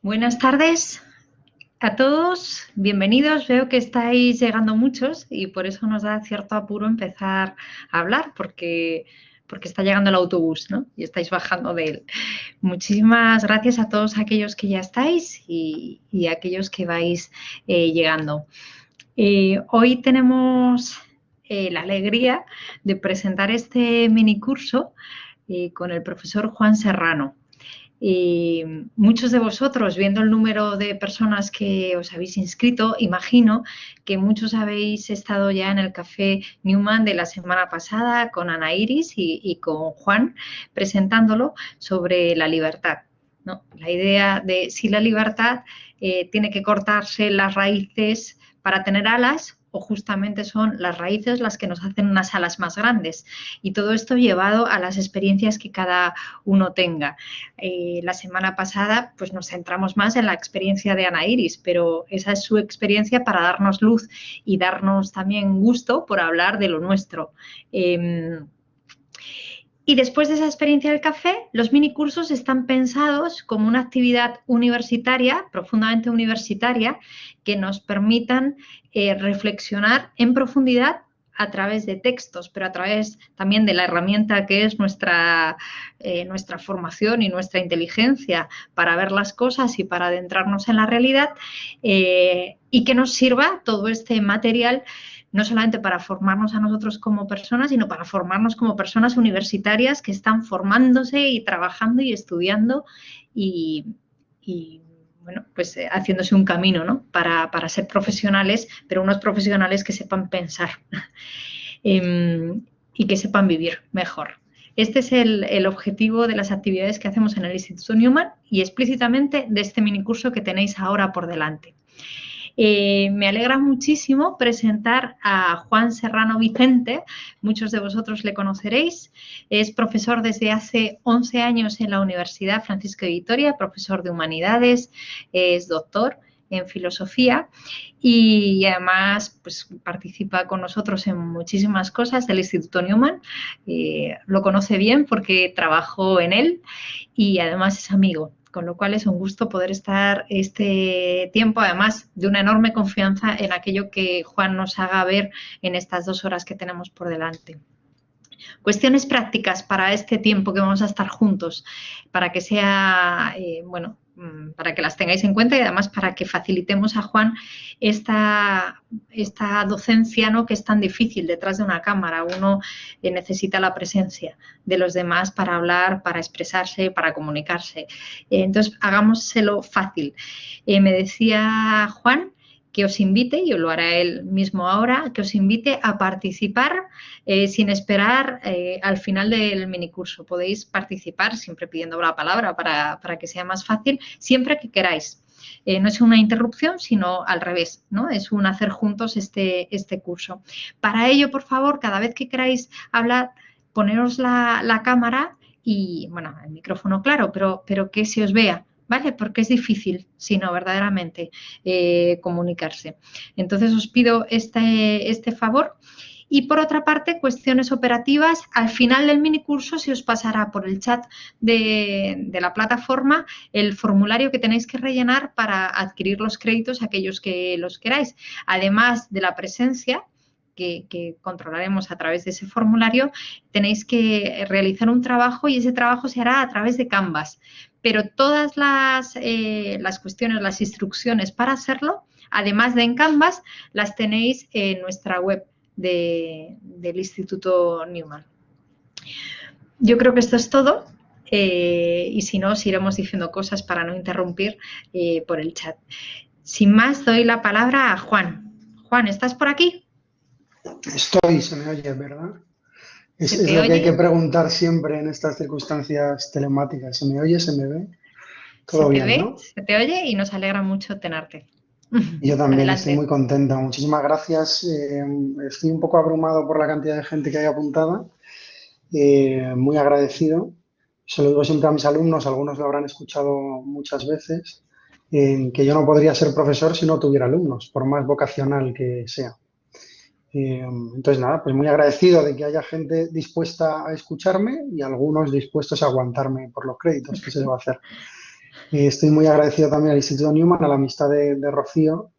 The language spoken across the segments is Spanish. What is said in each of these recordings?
Buenas tardes a todos, bienvenidos. Veo que estáis llegando muchos y por eso nos da cierto apuro empezar a hablar porque está llegando el autobús, ¿no? Y estáis bajando de él. Muchísimas gracias a todos aquellos que ya estáis y a aquellos que vais llegando. Hoy tenemos la alegría de presentar este minicurso con el profesor Juan Serrano. Muchos de vosotros, viendo el número de personas que os habéis inscrito, imagino que muchos habéis estado ya en el Café Newman de la semana pasada con Ana Iris y con Juan presentándolo sobre la libertad, ¿no? La idea de si la libertad tiene que cortarse las raíces para tener alas o justamente son las raíces las que nos hacen unas alas más grandes. Y todo esto llevado a las experiencias que cada uno tenga. La semana pasada pues nos centramos más en la experiencia de Ana Iris, pero esa es su experiencia para darnos luz y darnos también gusto por hablar de lo nuestro. Y después de esa experiencia del café, los minicursos están pensados como una actividad universitaria, profundamente universitaria, que nos permitan reflexionar en profundidad a través de textos, pero a través también de la herramienta que es nuestra formación y nuestra inteligencia para ver las cosas y para adentrarnos en la realidad, y que nos sirva todo este material no solamente para formarnos a nosotros como personas, sino para formarnos como personas universitarias que están formándose y trabajando y estudiando y bueno, pues haciéndose un camino, ¿no? Para ser profesionales, pero unos profesionales que sepan pensar y que sepan vivir mejor. Este es el objetivo de las actividades que hacemos en el Instituto Newman y explícitamente de este minicurso que tenéis ahora por delante. Me alegra muchísimo presentar a Juan Serrano Vicente, muchos de vosotros le conoceréis, es profesor desde hace 11 años en la Universidad Francisco de Vitoria, profesor de Humanidades, es doctor en filosofía y además pues, participa con nosotros en muchísimas cosas del Instituto Newman, lo conoce bien porque trabajó en él y además es amigo. Con lo cual es un gusto poder estar este tiempo, además de una enorme confianza en aquello que Juan nos haga ver en estas 2 horas que tenemos por delante. Cuestiones prácticas para este tiempo que vamos a estar juntos, para que sea, bueno, para que las tengáis en cuenta y además para que facilitemos a Juan esta docencia, ¿no?, que es tan difícil detrás de una cámara. Uno necesita la presencia de los demás para hablar, para expresarse, para comunicarse. Entonces, hagámoselo fácil. Me decía Juan que os invite, y lo hará él mismo ahora, que os invite a participar sin esperar al final del minicurso. Podéis participar siempre pidiendo la palabra para que sea más fácil, siempre que queráis. No es una interrupción, sino al revés, ¿no? Es un hacer juntos este curso. Para ello, por favor, cada vez que queráis hablar, poneros la cámara y, bueno, el micrófono claro, pero que se os vea, ¿vale? Porque es difícil, si no, verdaderamente, comunicarse. Entonces, os pido este favor. Y por otra parte, cuestiones operativas, al final del minicurso se os pasará por el chat de la plataforma el formulario que tenéis que rellenar para adquirir los créditos, aquellos que los queráis. Además de la presencia, que controlaremos a través de ese formulario, tenéis que realizar un trabajo y ese trabajo se hará a través de Canvas. Pero todas las cuestiones, las instrucciones para hacerlo, además de en Canvas, las tenéis en nuestra web del Instituto Newman. Yo creo que esto es todo y si no, os iremos diciendo cosas para no interrumpir por el chat. Sin más, doy la palabra a Juan. Juan, ¿estás por aquí? Estoy, se me oye, ¿verdad? Es lo que hay que preguntar siempre en estas circunstancias telemáticas. ¿Se me oye? ¿Se me ve? Todo bien, ¿no? Se te oye y nos alegra mucho tenerte. Yo también Adelante. estoy muy contenta. Muchísimas gracias. Estoy un poco abrumado por la cantidad de gente que hay apuntada. Muy agradecido. Se lo digo siempre a mis alumnos, algunos lo habrán escuchado muchas veces, que yo no podría ser profesor si no tuviera alumnos, por más vocacional que sea. Entonces, nada, pues muy agradecido de que haya gente dispuesta a escucharme y algunos dispuestos a aguantarme por los créditos que se le va a hacer. Estoy muy agradecido también al Instituto Newman, a la amistad de Rocío,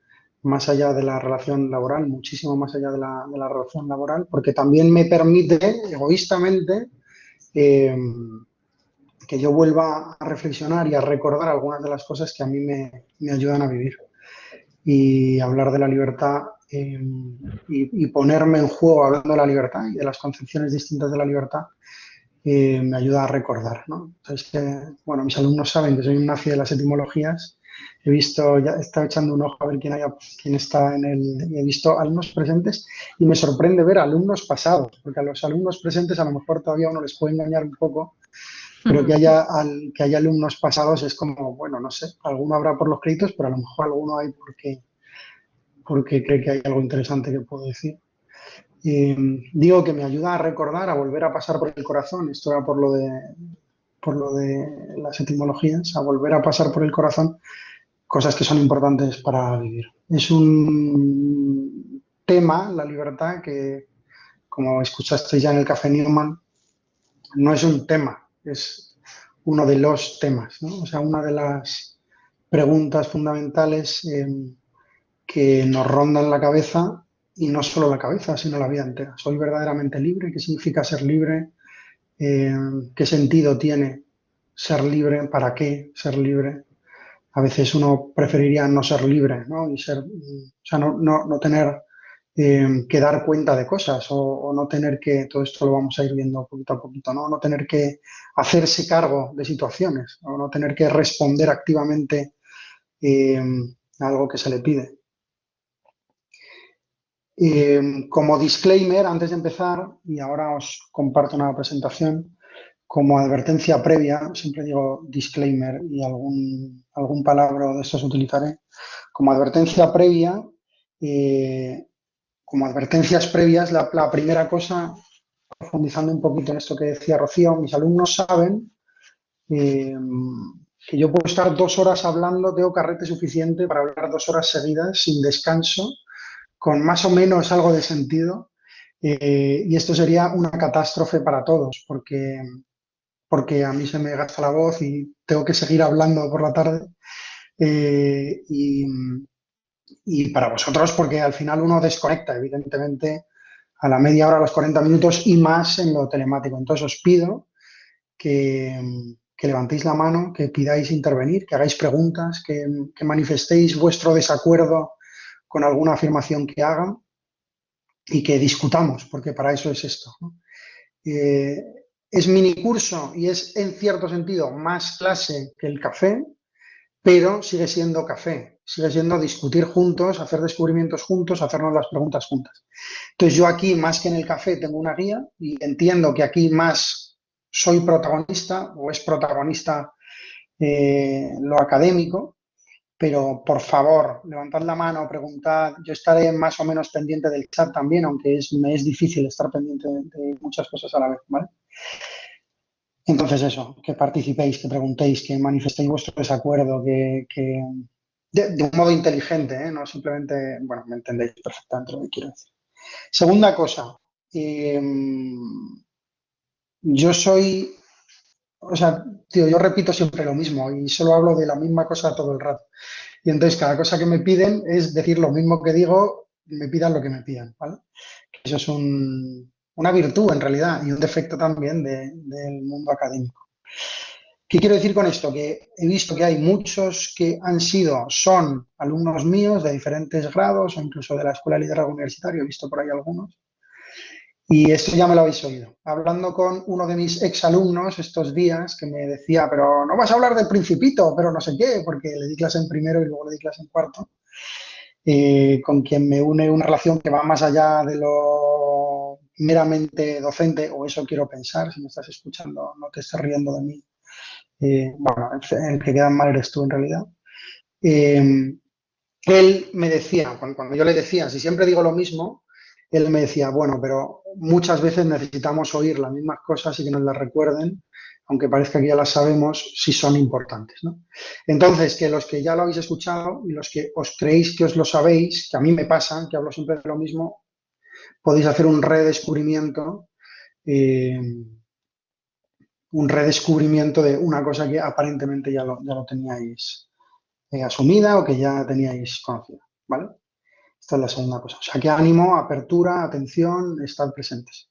más allá de la relación laboral, muchísimo más allá de la relación laboral, porque también me permite, egoístamente, eh, que yo vuelva a reflexionar y a recordar algunas de las cosas que a mí me ayudan a vivir. Y hablar de la libertad y ponerme en juego hablando de la libertad y de las concepciones distintas de la libertad me ayuda a recordar, ¿no? Entonces, bueno, mis alumnos saben que soy un nazi de las etimologías. He visto, ya he estado echando un ojo a ver quién está en el. He visto alumnos presentes y me sorprende ver alumnos pasados, porque a los alumnos presentes a lo mejor todavía uno les puede engañar un poco, pero que haya alumnos pasados es como, bueno, no sé, alguno habrá por los créditos, pero a lo mejor alguno hay porque cree que hay algo interesante que puedo decir. Digo que me ayuda a recordar, a volver a pasar por el corazón, esto era por lo de las etimologías, a volver a pasar por el corazón cosas que son importantes para vivir. Es un tema, la libertad, que, como escuchaste ya en el Café Newman, no es un tema, es uno de los temas, ¿no? O sea, una de las preguntas fundamentales que nos rondan la cabeza, y no solo la cabeza, sino la vida entera. ¿Soy verdaderamente libre? ¿Qué significa ser libre? ¿Qué sentido tiene ser libre? ¿Para qué ser libre? A veces uno preferiría no ser libre, ¿no? O sea, no tener que dar cuenta de cosas o no tener que, todo esto lo vamos a ir viendo poquito a poquito, ¿no? No tener que hacerse cargo de situaciones o no tener que responder activamente eh, a algo que se le pide. Como disclaimer, antes de empezar, y ahora os comparto una presentación, como advertencia previa, siempre digo disclaimer y algún palabra de estos utilizaré, como advertencia previa, eh, como advertencias previas, la primera cosa, profundizando un poquito en esto que decía Rocío, mis alumnos saben eh, que yo puedo estar 2 horas hablando, tengo carrete suficiente para hablar 2 horas seguidas sin descanso, con más o menos algo de sentido, y esto sería una catástrofe para todos, porque a mí se me gasta la voz y tengo que seguir hablando por la tarde. eh, y, y para vosotros, porque al final uno desconecta, evidentemente, a la media hora, a los 40 minutos y más en lo telemático. Entonces os pido que levantéis la mano, que pidáis intervenir, que hagáis preguntas, que manifestéis vuestro desacuerdo con alguna afirmación que haga y que discutamos, porque para eso es esto, ¿no? Eh, es mini curso y es en cierto sentido más clase que el café, pero sigue siendo café, sigue siendo discutir juntos, hacer descubrimientos juntos, hacernos las preguntas juntas. Entonces yo aquí, más que en el café, tengo una guía y entiendo que aquí más soy protagonista o es protagonista lo académico, pero por favor, levantad la mano, preguntad. Yo estaré más o menos pendiente del chat también, aunque me es difícil estar pendiente de muchas cosas a la vez, ¿vale? Entonces eso, que participéis, que preguntéis, que manifestéis vuestro desacuerdo, de un modo inteligente, ¿eh? No simplemente, bueno, me entendéis perfectamente lo que quiero decir. Segunda cosa, eh, yo soy, o sea, tío, yo repito siempre lo mismo y solo hablo de la misma cosa todo el rato. Y entonces cada cosa que me piden es decir lo mismo que digo, me pidan lo que me pidan, ¿vale? Eso es una virtud en realidad y un defecto también del mundo académico. ¿Qué quiero decir con esto? Que he visto que hay muchos que son alumnos míos de diferentes grados o incluso de la Escuela de Liderazgo Universitario, he visto por ahí algunos, y esto ya me lo habéis oído. Hablando con uno de mis exalumnos estos días que me decía, pero no vas a hablar del Principito, pero no sé qué, porque le di clase en primero y luego le di clase en cuarto, con quien me une una relación que va más allá de lo meramente docente, o eso quiero pensar, si me estás escuchando, no te estés riendo de mí. Bueno, el que queda mal eres tú en realidad. Eh, Él me decía, cuando yo le decía, si siempre digo lo mismo, él me decía, bueno, pero muchas veces necesitamos oír las mismas cosas y que nos las recuerden, aunque parezca que ya las sabemos, si son importantes, ¿no? Entonces, que los que ya lo habéis escuchado y los que os creéis que os lo sabéis, que a mí me pasa, que hablo siempre de lo mismo, podéis hacer un redescubrimiento eh, un redescubrimiento de una cosa que aparentemente ya lo teníais asumida o que ya teníais conocida, ¿vale? Esta es la segunda cosa. O sea, que ánimo, apertura, atención, estar presentes.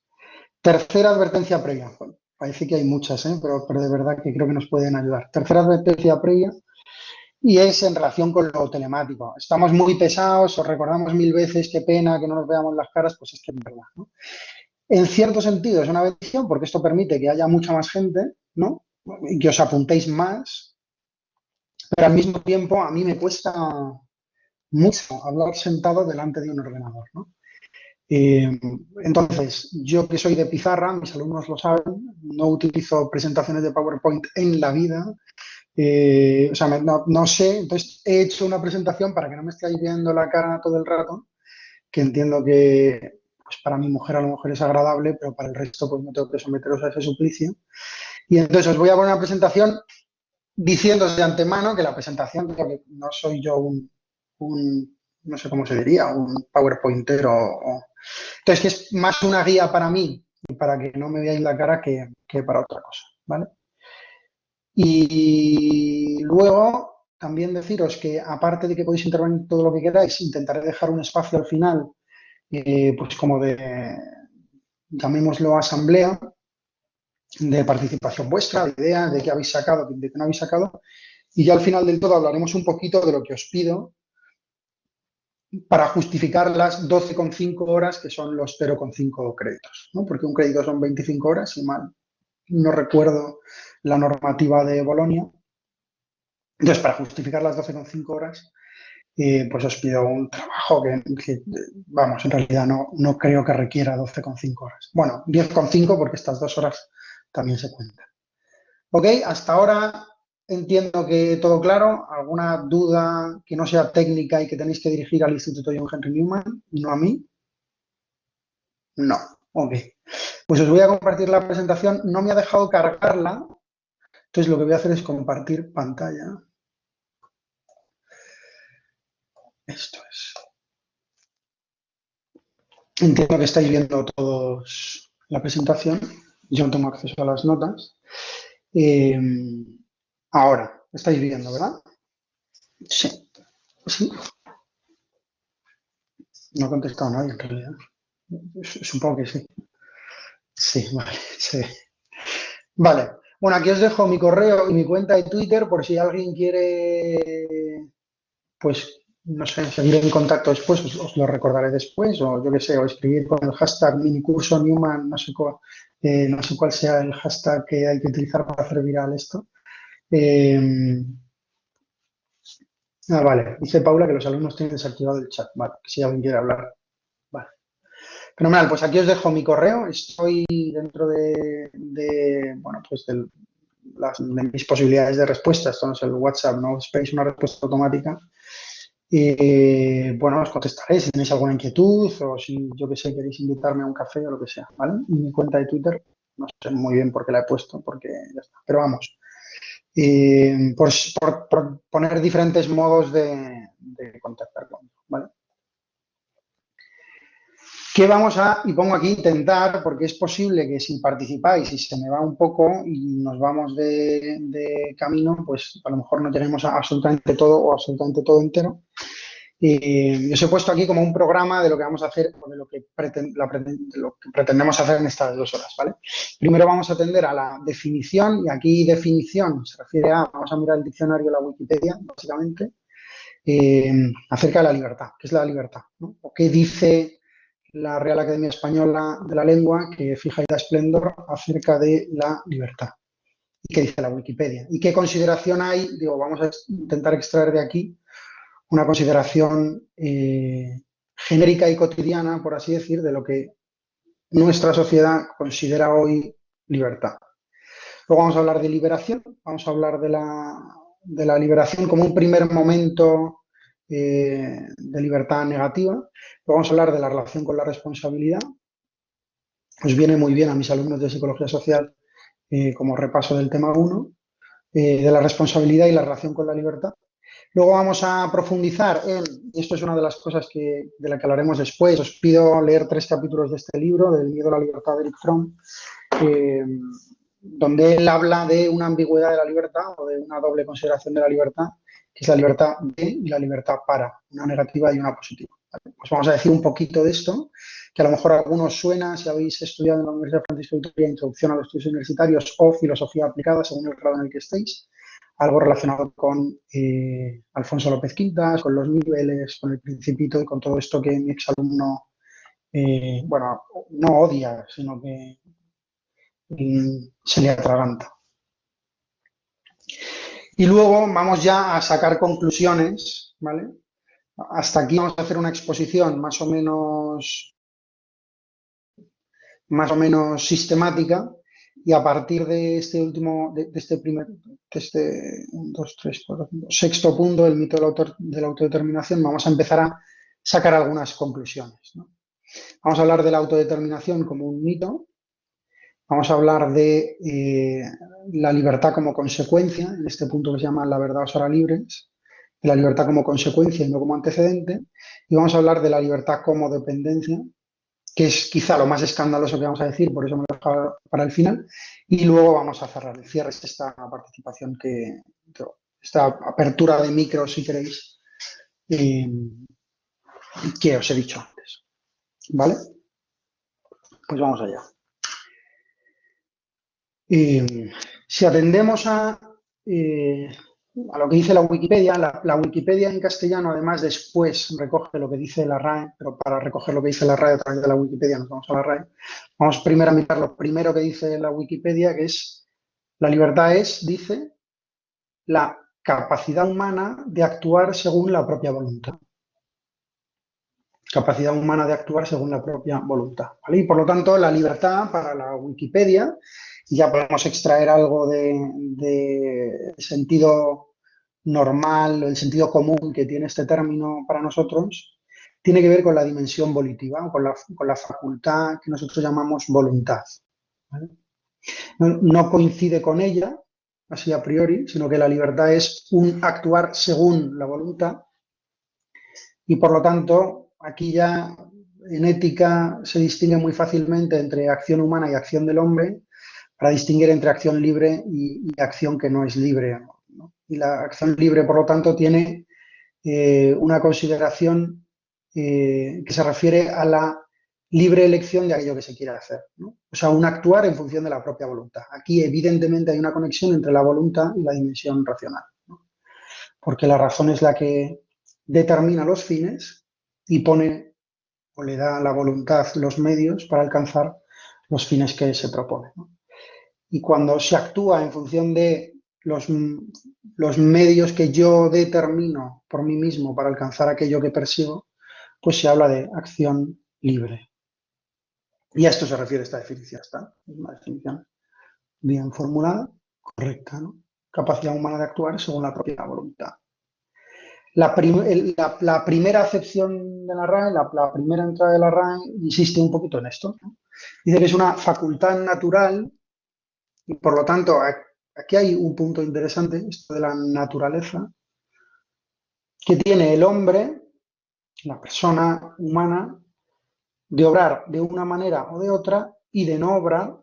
Tercera advertencia previa. Bueno, parece que hay muchas, pero de verdad que creo que nos pueden ayudar. Tercera advertencia previa y es en relación con lo telemático. Estamos muy pesados, os recordamos 1000 veces, qué pena que no nos veamos las caras, pues es que es verdad, ¿no? En cierto sentido es una bendición porque esto permite que haya mucha más gente, ¿no? Y que os apuntéis más, pero al mismo tiempo a mí me cuesta mucho hablar sentado delante de un ordenador, ¿no? Eh, entonces, yo que soy de pizarra, mis alumnos lo saben, no utilizo presentaciones de PowerPoint en la vida. O sea, no sé, entonces he hecho una presentación para que no me estéis viendo la cara todo el rato, que entiendo que pues para mi mujer a lo mejor es agradable, pero para el resto pues no tengo que someteros a ese suplicio. Y entonces os voy a poner una presentación diciendo de antemano que la presentación, porque no soy yo no sé cómo se diría, un PowerPointero. Entonces, que es más una guía para mí y para que no me veáis la cara que para otra cosa, ¿vale? Y luego también deciros que aparte de que podéis intervenir todo lo que queráis, intentaré dejar un espacio al final, pues como de, llamémoslo asamblea, de participación vuestra, de ideas, de qué habéis sacado, de qué no habéis sacado. Y ya al final del todo hablaremos un poquito de lo que os pido para justificar las 12,5 horas que son los 0,5 créditos, ¿no? Porque un crédito son 25 horas, si mal no recuerdo la normativa de Bolonia. Entonces, para justificar las 12,5 horas, pues os pido un trabajo que, vamos, en realidad no creo que requiera 12,5 horas. Bueno, 10,5 porque estas 2 horas también se cuentan. Ok, hasta ahora entiendo que todo claro. ¿Alguna duda que no sea técnica y que tenéis que dirigir al Instituto John Henry Newman, no a mí? No. Ok. Pues os voy a compartir la presentación. No me ha dejado cargarla, entonces lo que voy a hacer es compartir pantalla. Esto es. Entiendo que estáis viendo todos la presentación. Yo no tengo acceso a las notas. Ahora, estáis viendo, ¿verdad? Sí. Sí. No ha contestado nadie en realidad. Supongo que sí. Sí, vale. Sí. Vale. Bueno, aquí os dejo mi correo y mi cuenta de Twitter por si alguien quiere, pues, no sé, seguir en contacto después, os lo recordaré después, o yo qué sé, o escribir con el hashtag minicurso Newman, no sé cuál sea el hashtag que hay que utilizar para hacer viral esto. Vale, dice Paula que los alumnos tienen desactivado el chat, vale, que si alguien quiere hablar. Vale. Fenomenal, pues aquí os dejo mi correo, estoy dentro bueno, pues de mis posibilidades de respuesta, esto no es el WhatsApp, no os esperéis una respuesta automática. Bueno, os contestaré si tenéis alguna inquietud o si, yo que sé, queréis invitarme a un café o lo que sea, ¿vale? Y mi cuenta de Twitter, no sé muy bien por qué la he puesto, porque ya está, pero vamos. Por poner diferentes modos de contactar conmigo, ¿vale? ¿Qué y pongo aquí intentar, porque es posible que si participáis y se me va un poco y nos vamos de camino, pues a lo mejor no tenemos absolutamente todo o absolutamente todo entero. Yo os he puesto aquí como un programa de lo que vamos a hacer o de lo que pretendemos hacer en estas 2 horas, ¿vale? Primero vamos a atender a la definición, y aquí definición se refiere vamos a mirar el diccionario de la Wikipedia, básicamente, acerca de la libertad. ¿Qué es la libertad, ¿no? O qué dice la Real Academia Española de la Lengua, que fija y da esplendor acerca de la libertad? ¿Y qué dice la Wikipedia? ¿Y qué consideración hay? Digo, vamos a intentar extraer de aquí una consideración genérica y cotidiana, por así decir, de lo que nuestra sociedad considera hoy libertad. Luego vamos a hablar de liberación, vamos a hablar de la liberación como un primer momento de libertad negativa. Luego vamos a hablar de la relación con la responsabilidad. Os viene muy bien a mis alumnos de psicología social como repaso del tema 1, de la responsabilidad y la relación con la libertad. Luego vamos a profundizar y esto es una de las cosas de la que hablaremos después, os pido leer 3 capítulos de este libro, del miedo a la libertad de Eric Fromm, donde él habla de una ambigüedad de la libertad o de una doble consideración de la libertad, que es la libertad de y la libertad para, una negativa y una positiva. ¿Vale? Pues vamos a decir un poquito de esto, que a lo mejor a algunos suena si habéis estudiado en la Universidad Francisco de Vitoria Introducción a los Estudios Universitarios o Filosofía Aplicada, según el grado en el que estéis, algo relacionado con Alfonso López Quintas, con los niveles, con el Principito y con todo esto que mi exalumno, bueno, no odia, sino que se le atraganta. Y luego vamos ya a sacar conclusiones, ¿vale? Hasta aquí vamos a hacer una exposición más o menos sistemática y a partir de este último, de este primer, de este 1, 2, 3, 4, 5, sexto punto, el mito de la autodeterminación, vamos a empezar a sacar algunas conclusiones, ¿no? Vamos a hablar de la autodeterminación como un mito. Vamos a hablar de la libertad como consecuencia, en este punto que se llama la verdad os hará libres, de la libertad como consecuencia y no como antecedente, y vamos a hablar de la libertad como dependencia, que es quizá lo más escandaloso que vamos a decir, por eso me lo he dejado para el final, y luego vamos a cerrar. El cierre es esta participación, esta apertura de micro, si queréis, que os he dicho antes. ¿Vale? Pues vamos allá. Si atendemos a lo que dice la Wikipedia, la Wikipedia en castellano además después recoge lo que dice la RAE, pero para recoger lo que dice la RAE a través de la Wikipedia nos vamos a la RAE. Vamos primero a mirar lo primero que dice la Wikipedia, que es la libertad es, dice, la capacidad humana de actuar según la propia voluntad. Capacidad humana de actuar según la propia voluntad, ¿vale? Y por lo tanto, la libertad para la Wikipedia, ya podemos extraer algo de sentido normal, el sentido común que tiene este término para nosotros, tiene que ver con la dimensión volitiva, o con la facultad que nosotros llamamos voluntad, ¿vale? No coincide con ella, así a priori, sino que la libertad es un actuar según la voluntad y por lo tanto aquí ya en ética se distingue muy fácilmente entre acción humana y acción del hombre para distinguir entre acción libre y acción que no es libre, ¿no? Y la acción libre, por lo tanto, tiene una consideración que se refiere a la libre elección de aquello que se quiere hacer, ¿no? O sea, un actuar en función de la propia voluntad. Aquí, evidentemente, hay una conexión entre la voluntad y la dimensión racional, ¿no? Porque la razón es la que determina los fines y pone o le da a la voluntad los medios para alcanzar los fines que se proponen, ¿no? Y cuando se actúa en función de los medios que yo determino por mí mismo para alcanzar aquello que persigo, pues se habla de acción libre. Y a esto se refiere esta definición. Esta es una definición bien formulada, correcta, ¿no? Capacidad humana de actuar según la propia voluntad. La primera acepción de la RAE, la primera entrada de la RAE, insiste un poquito en esto, ¿no? Dice que es una facultad natural y por lo tanto aquí hay un punto interesante, esto de la naturaleza, que tiene el hombre, la persona humana, de obrar de una manera o de otra y de no obrar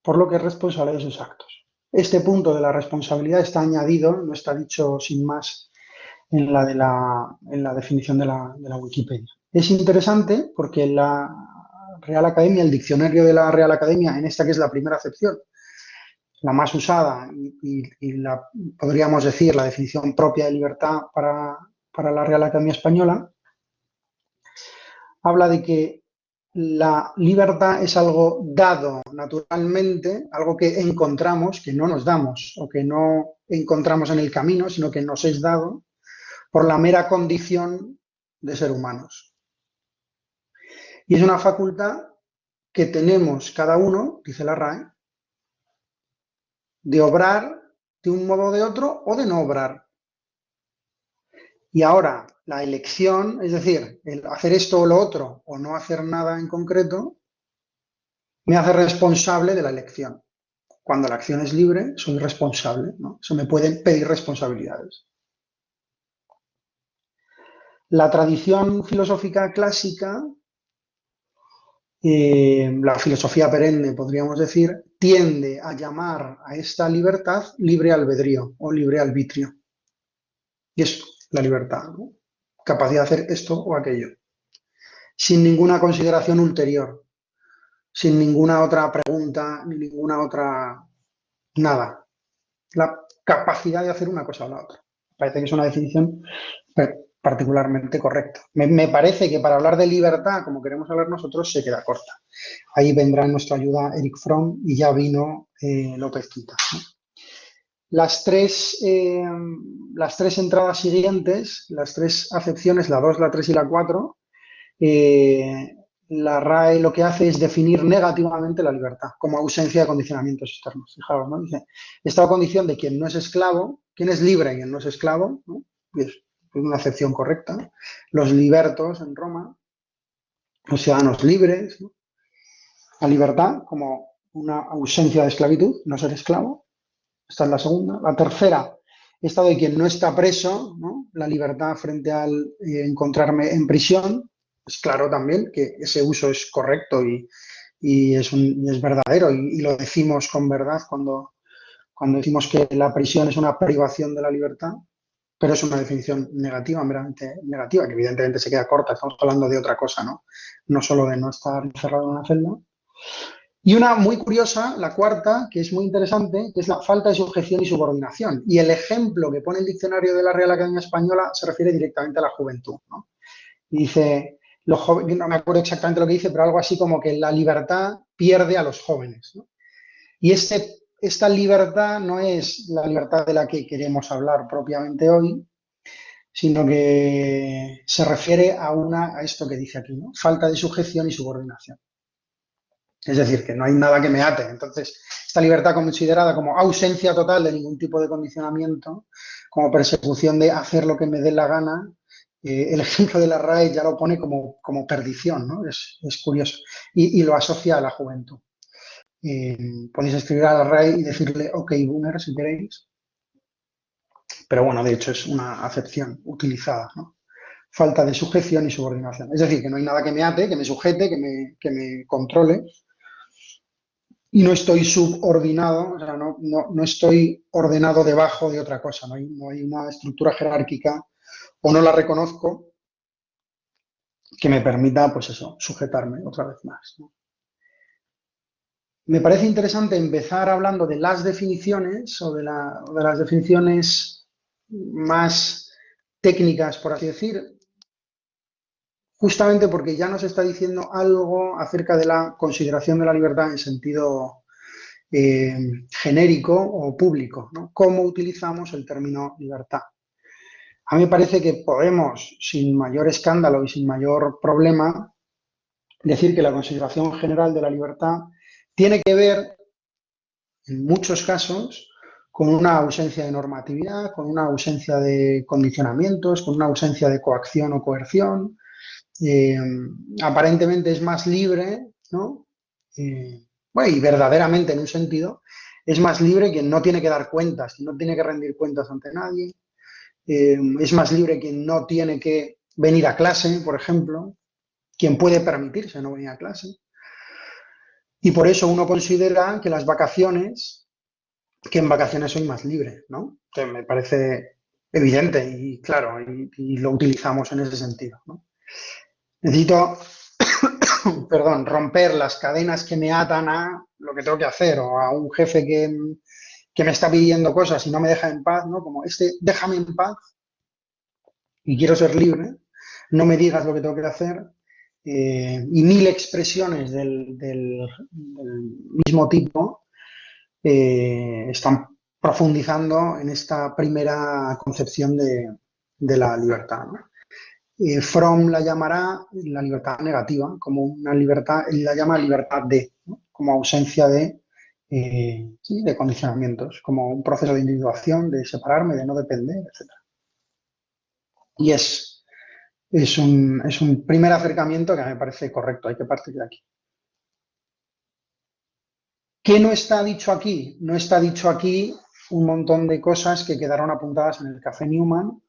por lo que es responsable de sus actos. Este punto de la responsabilidad está añadido, no está dicho sin más en la definición de la Wikipedia. Es interesante porque la Real Academia, el diccionario de la Real Academia, en esta que es la primera acepción, la más usada y podríamos decir la definición propia de libertad para la Real Academia Española, habla de que la libertad es algo dado naturalmente, algo que encontramos, que no nos damos o que no encontramos en el camino, sino que nos es dado por la mera condición de ser humanos. Y es una facultad que tenemos cada uno, dice la RAE, de obrar de un modo o de otro o de no obrar. Y ahora la elección, es decir, el hacer esto o lo otro o no hacer nada en concreto, me hace responsable de la elección. Cuando la acción es libre, soy responsable, ¿no? Se me pueden pedir responsabilidades. La tradición filosófica clásica la filosofía perenne, podríamos decir, tiende a llamar a esta libertad libre albedrío o libre arbitrio. Y es la libertad, ¿no? Capacidad de hacer esto o aquello, sin ninguna consideración ulterior, sin ninguna otra pregunta, ni ninguna otra nada. La capacidad de hacer una cosa o la otra. Parece que es una definición particularmente correcta. Me parece que para hablar de libertad, como queremos hablar nosotros, se queda corta. Ahí vendrá en nuestra ayuda Eric Fromm y ya vino López Quita, ¿no? Las tres entradas siguientes, las tres acepciones, la 2, la 3 y la 4, la RAE lo que hace es definir negativamente la libertad como ausencia de condicionamientos externos. Fijaos, ¿no? Dice, estado condición de quien no es esclavo, quien es libre y quien no es esclavo, ¿no? Y es una acepción correcta, ¿no? Los libertos en Roma, los ciudadanos libres, ¿no? La libertad como una ausencia de esclavitud, no ser esclavo. Esta es la segunda. La tercera, estado de quien no está preso, ¿no? La libertad frente al encontrarme en prisión. Es claro también que ese uso es correcto y es verdadero y lo decimos con verdad cuando decimos que la prisión es una privación de la libertad, pero es una definición negativa, meramente negativa, que evidentemente se queda corta. Estamos hablando de otra cosa, ¿no? No solo de no estar encerrado en una celda. Y una muy curiosa, la cuarta, que es muy interesante, que es la falta de sujeción y subordinación. Y el ejemplo que pone el diccionario de la Real Academia Española se refiere directamente a la juventud, ¿no? Y dice, los jóvenes, no me acuerdo exactamente lo que dice, pero algo así como que la libertad pierde a los jóvenes, ¿no? Y esta libertad no es la libertad de la que queremos hablar propiamente hoy, sino que se refiere a esto que dice aquí, ¿no? Falta de sujeción y subordinación. Es decir, que no hay nada que me ate. Entonces, esta libertad considerada como ausencia total de ningún tipo de condicionamiento, como persecución de hacer lo que me dé la gana, el ejemplo de la RAE ya lo pone como perdición, ¿no? Es curioso. Y lo asocia a la juventud. Podéis escribir a la RAE y decirle, ok, boomer, si queréis. Pero bueno, de hecho es una acepción utilizada, ¿no? Falta de sujeción y subordinación. Es decir, que no hay nada que me ate, que me sujete, que me controle. Y no estoy subordinado, o sea, no estoy ordenado debajo de otra cosa, no hay una estructura jerárquica o no la reconozco que me permita, pues eso, sujetarme otra vez más, ¿no? Me parece interesante empezar hablando de las definiciones o de las definiciones más técnicas, por así decir, justamente porque ya nos está diciendo algo acerca de la consideración de la libertad en sentido genérico o público, ¿no? ¿Cómo utilizamos el término libertad? A mí me parece que podemos, sin mayor escándalo y sin mayor problema, decir que la consideración general de la libertad tiene que ver, en muchos casos, con una ausencia de normatividad, con una ausencia de condicionamientos, con una ausencia de coacción o coerción. Aparentemente es más libre, ¿no? Bueno, y verdaderamente en un sentido, es más libre quien no tiene que dar cuentas, quien no tiene que rendir cuentas ante nadie. Es más libre quien no tiene que venir a clase, por ejemplo, quien puede permitirse no venir a clase. Y por eso uno considera que las vacaciones, que en vacaciones soy más libre, ¿no? Que me parece evidente y claro, y lo utilizamos en ese sentido, ¿no? Necesito, perdón, romper las cadenas que me atan a lo que tengo que hacer o a un jefe que me está pidiendo cosas y no me deja en paz, ¿no? Como déjame en paz y quiero ser libre, no me digas lo que tengo que hacer, y mil expresiones del mismo tipo están profundizando en esta primera concepción de la libertad, ¿no? Fromm la llamará la libertad negativa, como una libertad, él la llama libertad de, ¿no? Como ausencia sí, de condicionamientos, como un proceso de individuación, de separarme, de no depender, etc. Y es un primer acercamiento que me parece correcto, hay que partir de aquí. ¿Qué no está dicho aquí? No está dicho aquí un montón de cosas que quedaron apuntadas en el Café Newman,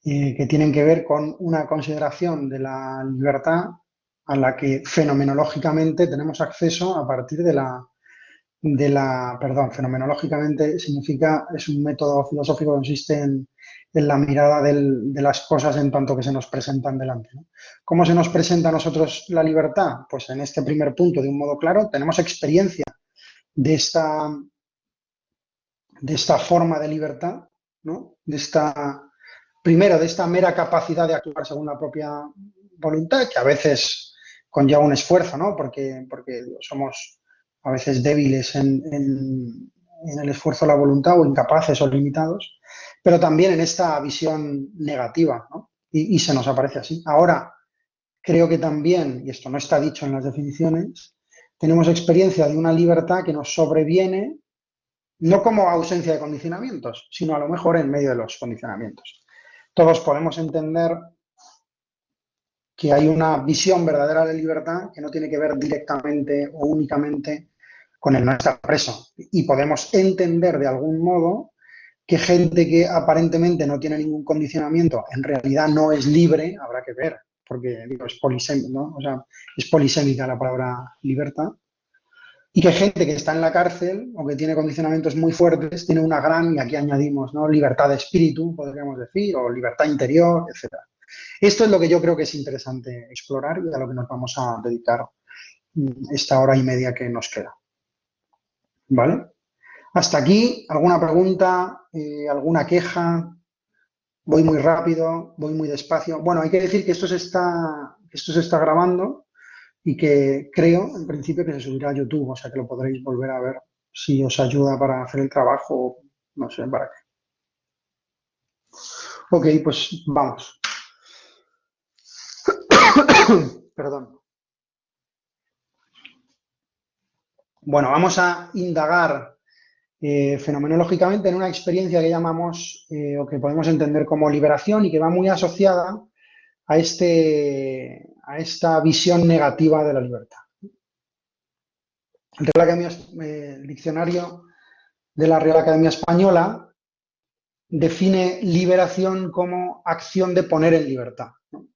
que tienen que ver con una consideración de la libertad a la que fenomenológicamente tenemos acceso a partir perdón, fenomenológicamente significa, es un método filosófico que consiste en la mirada de las cosas en tanto que se nos presentan delante, ¿no? ¿Cómo se nos presenta a nosotros la libertad? Pues en este primer punto, de un modo claro, tenemos experiencia de esta forma de libertad, ¿no? Primero, de esta mera capacidad de actuar según la propia voluntad, que a veces conlleva un esfuerzo, ¿no? Porque somos a veces débiles en el esfuerzo de la voluntad o incapaces o limitados, pero también en esta visión negativa, ¿no? Y se nos aparece así. Ahora, creo que también, y esto no está dicho en las definiciones, tenemos experiencia de una libertad que nos sobreviene no como ausencia de condicionamientos, sino a lo mejor en medio de los condicionamientos. Todos podemos entender que hay una visión verdadera de libertad que no tiene que ver directamente o únicamente con el no estar preso. Y podemos entender de algún modo que gente que aparentemente no tiene ningún condicionamiento en realidad no es libre, habrá que ver, porque digo, es polisémica, ¿no? O sea, es polisémica la palabra libertad. Y que gente que está en la cárcel o que tiene condicionamientos muy fuertes tiene una gran, y aquí añadimos, ¿no? Libertad de espíritu, podríamos decir, o libertad interior, etcétera. Esto es lo que yo creo que es interesante explorar y a lo que nos vamos a dedicar esta hora y media que nos queda. ¿Vale? Hasta aquí, ¿alguna pregunta? ¿Alguna queja? Voy muy rápido, voy muy despacio. Bueno, hay que decir que esto se está grabando y que creo, en principio, que se subirá a YouTube, o sea que lo podréis volver a ver si os ayuda para hacer el trabajo, no sé, para qué. Ok, pues vamos. Perdón. Bueno, vamos a indagar fenomenológicamente en una experiencia que llamamos o que podemos entender como liberación y que va muy asociada a esta visión negativa de la libertad. El diccionario de la Real Academia Española define liberación como acción de poner en libertad, ¿no?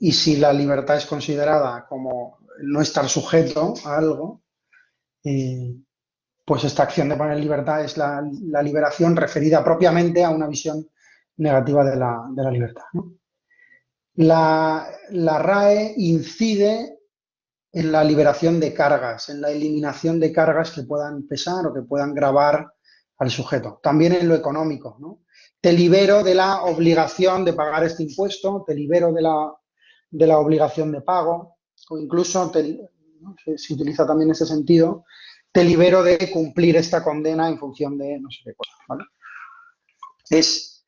Y si la libertad es considerada como no estar sujeto a algo, pues esta acción de poner en libertad es la liberación referida propiamente a una visión negativa de la libertad, ¿no? La RAE incide en la liberación de cargas, en la eliminación de cargas que puedan pesar o que puedan gravar al sujeto. También en lo económico, ¿no? Te libero de la obligación de pagar este impuesto, te libero de la obligación de pago, o incluso, ¿no? Se utiliza también ese sentido, te libero de cumplir esta condena en función de no sé qué cosa, ¿vale? Es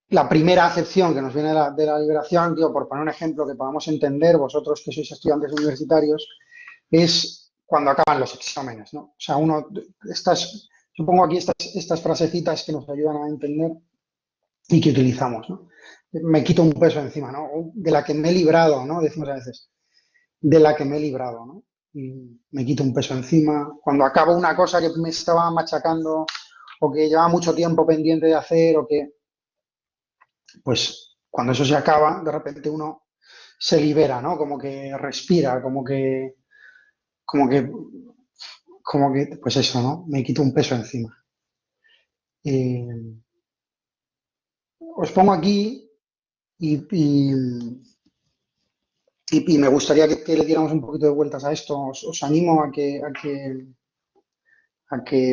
la primera acepción que nos viene de la liberación, digo, por poner un ejemplo que podamos entender, vosotros que sois estudiantes universitarios, es cuando acaban los exámenes, ¿no? O sea, supongo aquí estas frasecitas que nos ayudan a entender y que utilizamos, ¿no? Me quito un peso encima, ¿no? De la que me he librado, ¿no? Decimos a veces, de la que me he librado, ¿no? Y me quito un peso encima. Cuando acabo una cosa que me estaba machacando o que llevaba mucho tiempo pendiente de hacer o que, pues, cuando eso se acaba, de repente uno se libera, ¿no? Como que respira, como que, pues eso, ¿no? Me quito un peso encima. Os pongo aquí y, y, y me gustaría que le diéramos un poquito de vueltas a esto. Os animo a que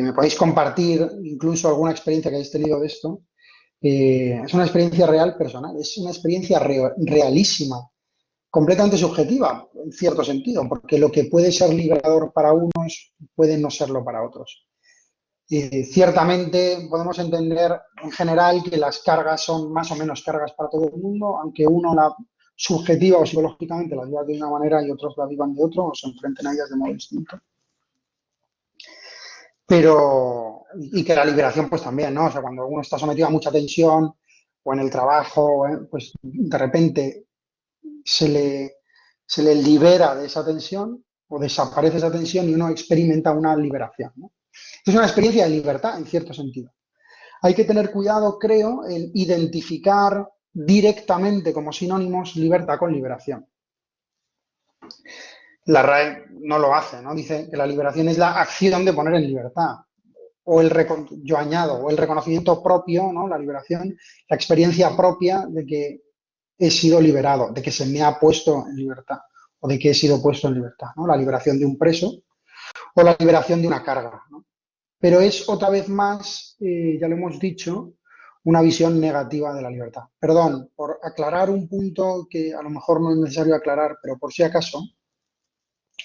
me podáis compartir incluso alguna experiencia que hayáis tenido de esto. Es una experiencia real personal, es una experiencia realísima, completamente subjetiva, en cierto sentido, porque lo que puede ser liberador para unos puede no serlo para otros. Ciertamente podemos entender en general que las cargas son más o menos cargas para todo el mundo, aunque uno la subjetiva o psicológicamente la viva de una manera y otros la vivan de otro o se enfrenten a ellas de modo distinto. Pero, y que la liberación pues también, ¿no? O sea, cuando uno está sometido a mucha tensión o en el trabajo, pues de repente se le libera de esa tensión o desaparece esa tensión y uno experimenta una liberación, ¿no? Es una experiencia de libertad en cierto sentido. Hay que tener cuidado, creo, en identificar directamente como sinónimos libertad con liberación. La RAE no lo hace, ¿no? Dice que la liberación es la acción de poner en libertad. Yo añado, o el reconocimiento propio, ¿no? La liberación, la experiencia propia de que he sido liberado, de que se me ha puesto en libertad, o de que he sido puesto en libertad, ¿no? La liberación de un preso o la liberación de una carga, ¿no? Pero es otra vez más, ya lo hemos dicho, una visión negativa de la libertad. Perdón, por aclarar un punto que a lo mejor no es necesario aclarar, pero por si acaso,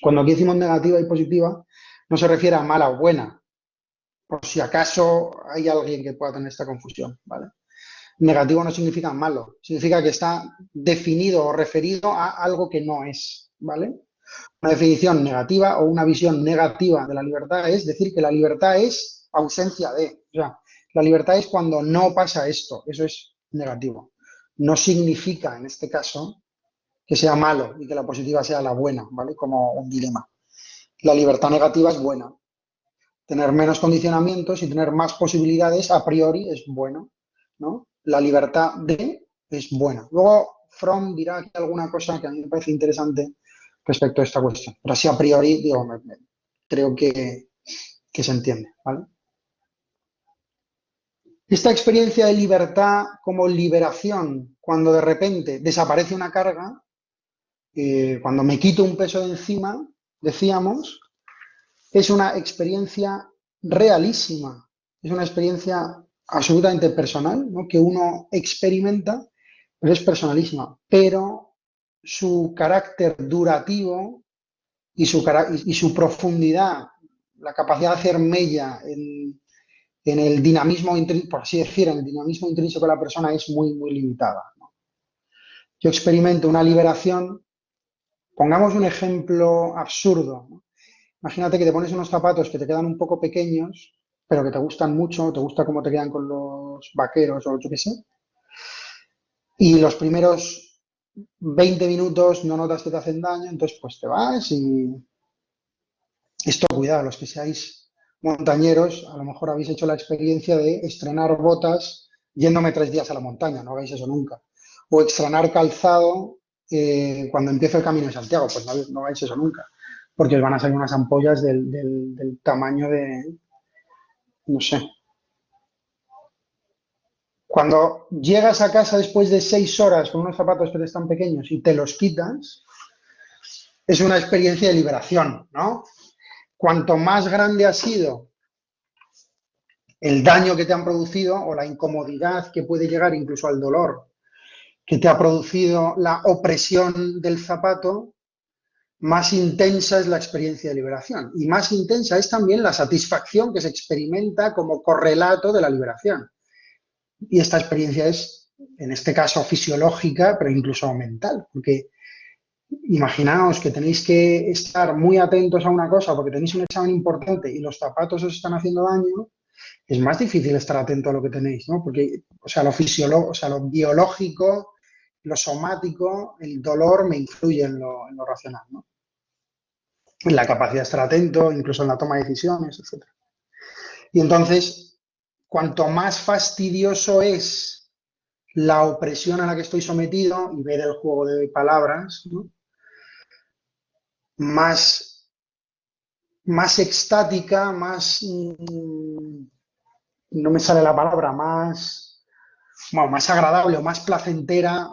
cuando aquí decimos negativa y positiva, no se refiere a mala o buena, por si acaso hay alguien que pueda tener esta confusión, ¿vale? Negativo no significa malo, significa que está definido o referido a algo que no es, ¿vale? Una definición negativa o una visión negativa de la libertad es decir que la libertad es ausencia de. O sea, la libertad es cuando no pasa esto, eso es negativo. No significa, en este caso, que sea malo y que la positiva sea la buena, ¿vale? Como un dilema. La libertad negativa es buena. Tener menos condicionamientos y tener más posibilidades a priori es bueno, ¿no? La libertad de es buena. Luego, Fromm dirá aquí alguna cosa que a mí me parece interesante respecto a esta cuestión. Pero así a priori, digo, creo que se entiende, ¿vale? Esta experiencia de libertad como liberación, cuando de repente desaparece una carga, cuando me quito un peso de encima, decíamos, es una experiencia realísima, es una experiencia absolutamente personal, ¿no? Que uno experimenta, pero es personalísima, pero su carácter durativo y su profundidad, la capacidad de hacer mella en el dinamismo, por así decir, en el dinamismo intrínseco de la persona es muy, muy limitada, ¿no? Yo experimento una liberación, pongamos un ejemplo absurdo, ¿no? Imagínate que te pones unos zapatos que te quedan un poco pequeños, pero que te gustan mucho, te gusta cómo te quedan con los vaqueros o yo qué sé, y los primeros 20 minutos no notas que te hacen daño, entonces pues te vas y esto, cuidado, los que seáis montañeros, a lo mejor habéis hecho la experiencia de estrenar botas yéndome 3 días a la montaña, no hagáis eso nunca. O estrenar calzado cuando empieza el Camino de Santiago, pues no hagáis eso nunca, porque os van a salir unas ampollas del tamaño de, no sé. Cuando llegas a casa después de 6 horas con unos zapatos que te están pequeños y te los quitas, es una experiencia de liberación, ¿no? Cuanto más grande ha sido el daño que te han producido o la incomodidad que puede llegar incluso al dolor que te ha producido la opresión del zapato, más intensa es la experiencia de liberación. Y más intensa es también la satisfacción que se experimenta como correlato de la liberación. Y esta experiencia es, en este caso, fisiológica, pero incluso mental, porque imaginaos que tenéis que estar muy atentos a una cosa porque tenéis un examen importante y los zapatos os están haciendo daño, es más difícil estar atento a lo que tenéis, ¿no? Porque, o sea, o sea, lo biológico, lo somático, el dolor me influye en lo racional, ¿no? En la capacidad de estar atento, incluso en la toma de decisiones, etc. Y entonces, cuanto más fastidioso es la opresión a la que estoy sometido, y ver el juego de palabras, ¿no? Más, más extática, más, no me sale la palabra, más, bueno, más agradable o más placentera,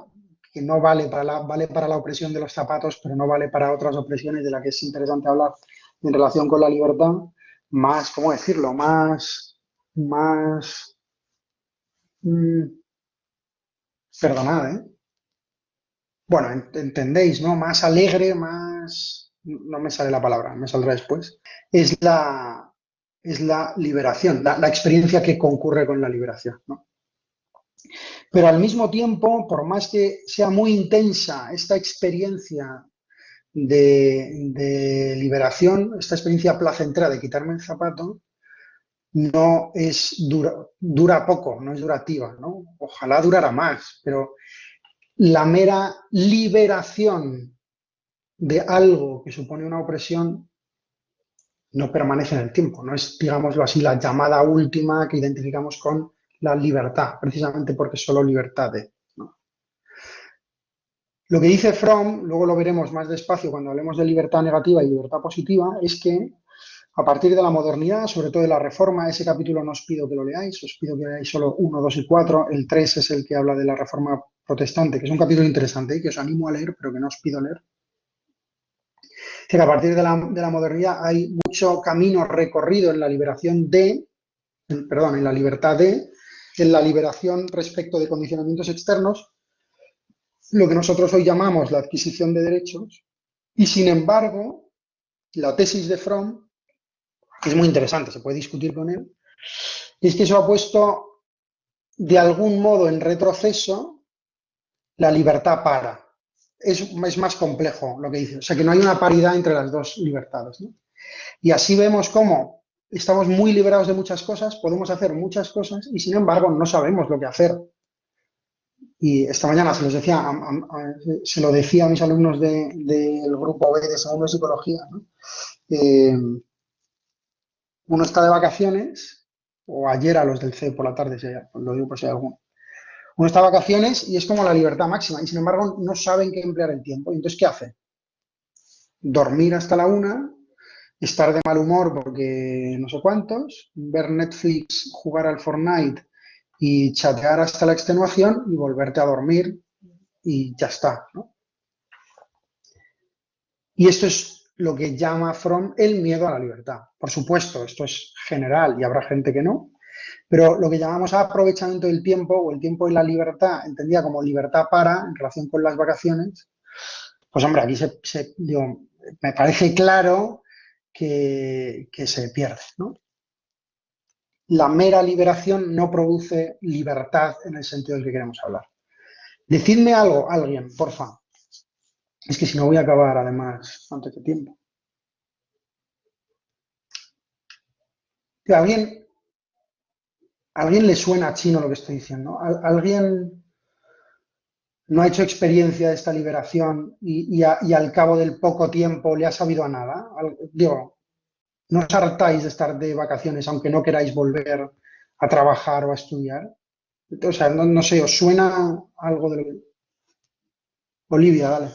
que no vale vale para la opresión de los zapatos, pero no vale para otras opresiones de las que es interesante hablar en relación con la libertad, más, ¿cómo decirlo? Más, mm, perdonad, ¿eh? Bueno, entendéis, ¿no? Más alegre, más, no me sale la palabra, me saldrá después. Es es la liberación, la experiencia que concurre con la liberación, ¿no? Pero al mismo tiempo, por más que sea muy intensa esta experiencia de liberación, esta experiencia placentera de quitarme el zapato, no es dura poco, no es durativa, ¿no? Ojalá durara más, pero la mera liberación de algo que supone una opresión no permanece en el tiempo, no es, digámoslo así, la llamada última que identificamos con la libertad, precisamente porque es solo libertad de, ¿no? Lo que dice Fromm, luego lo veremos más despacio cuando hablemos de libertad negativa y libertad positiva, es que a partir de la modernidad, sobre todo de la Reforma, ese capítulo no os pido que lo leáis, os pido que leáis solo 1, 2 y 4. El 3 es el que habla de la Reforma protestante, que es un capítulo interesante y que os animo a leer, pero que no os pido leer. Que a partir de la modernidad hay mucho camino recorrido en la liberación en la libertad en la liberación respecto de condicionamientos externos, lo que nosotros hoy llamamos la adquisición de derechos, y sin embargo, la tesis de Fromm, que es muy interesante, se puede discutir con él, es que eso ha puesto de algún modo en retroceso la libertad para. Es más complejo lo que dice, o sea que no hay una paridad entre las dos libertades, ¿no? Y así vemos cómo estamos muy liberados de muchas cosas, podemos hacer muchas cosas y sin embargo no sabemos lo que hacer. Y esta mañana se lo decía a mis alumnos del grupo B de segundo de psicología, ¿no? Eh, Uno está de vacaciones, o ayer a los del C por la tarde, lo digo por si hay alguno. Uno está de vacaciones y es como la libertad máxima y sin embargo no saben qué emplear el tiempo. ¿Y entonces qué hace? Dormir hasta la 1, estar de mal humor porque no sé cuántos, ver Netflix, jugar al Fortnite y chatear hasta la extenuación y volverte a dormir y ya está, ¿no? Y esto es lo que llama Fromm el miedo a la libertad. Por supuesto, esto es general y habrá gente que no, pero lo que llamamos aprovechamiento del tiempo o el tiempo y la libertad, entendida como libertad para, en relación con las vacaciones, pues hombre, aquí digo, me parece claro que se pierde, ¿no? La mera liberación no produce libertad en el sentido del que queremos hablar. Decidme algo, alguien, porfa. Es que si no voy a acabar, además, antes de tiempo. ¿Alguien le suena chino lo que estoy diciendo? ¿Alguien no ha hecho experiencia de esta liberación y al cabo del poco tiempo le ha sabido a nada? Digo, no os hartáis de estar de vacaciones aunque no queráis volver a trabajar o a estudiar. O sea, no sé, ¿os suena algo de lo que... Olivia, dale.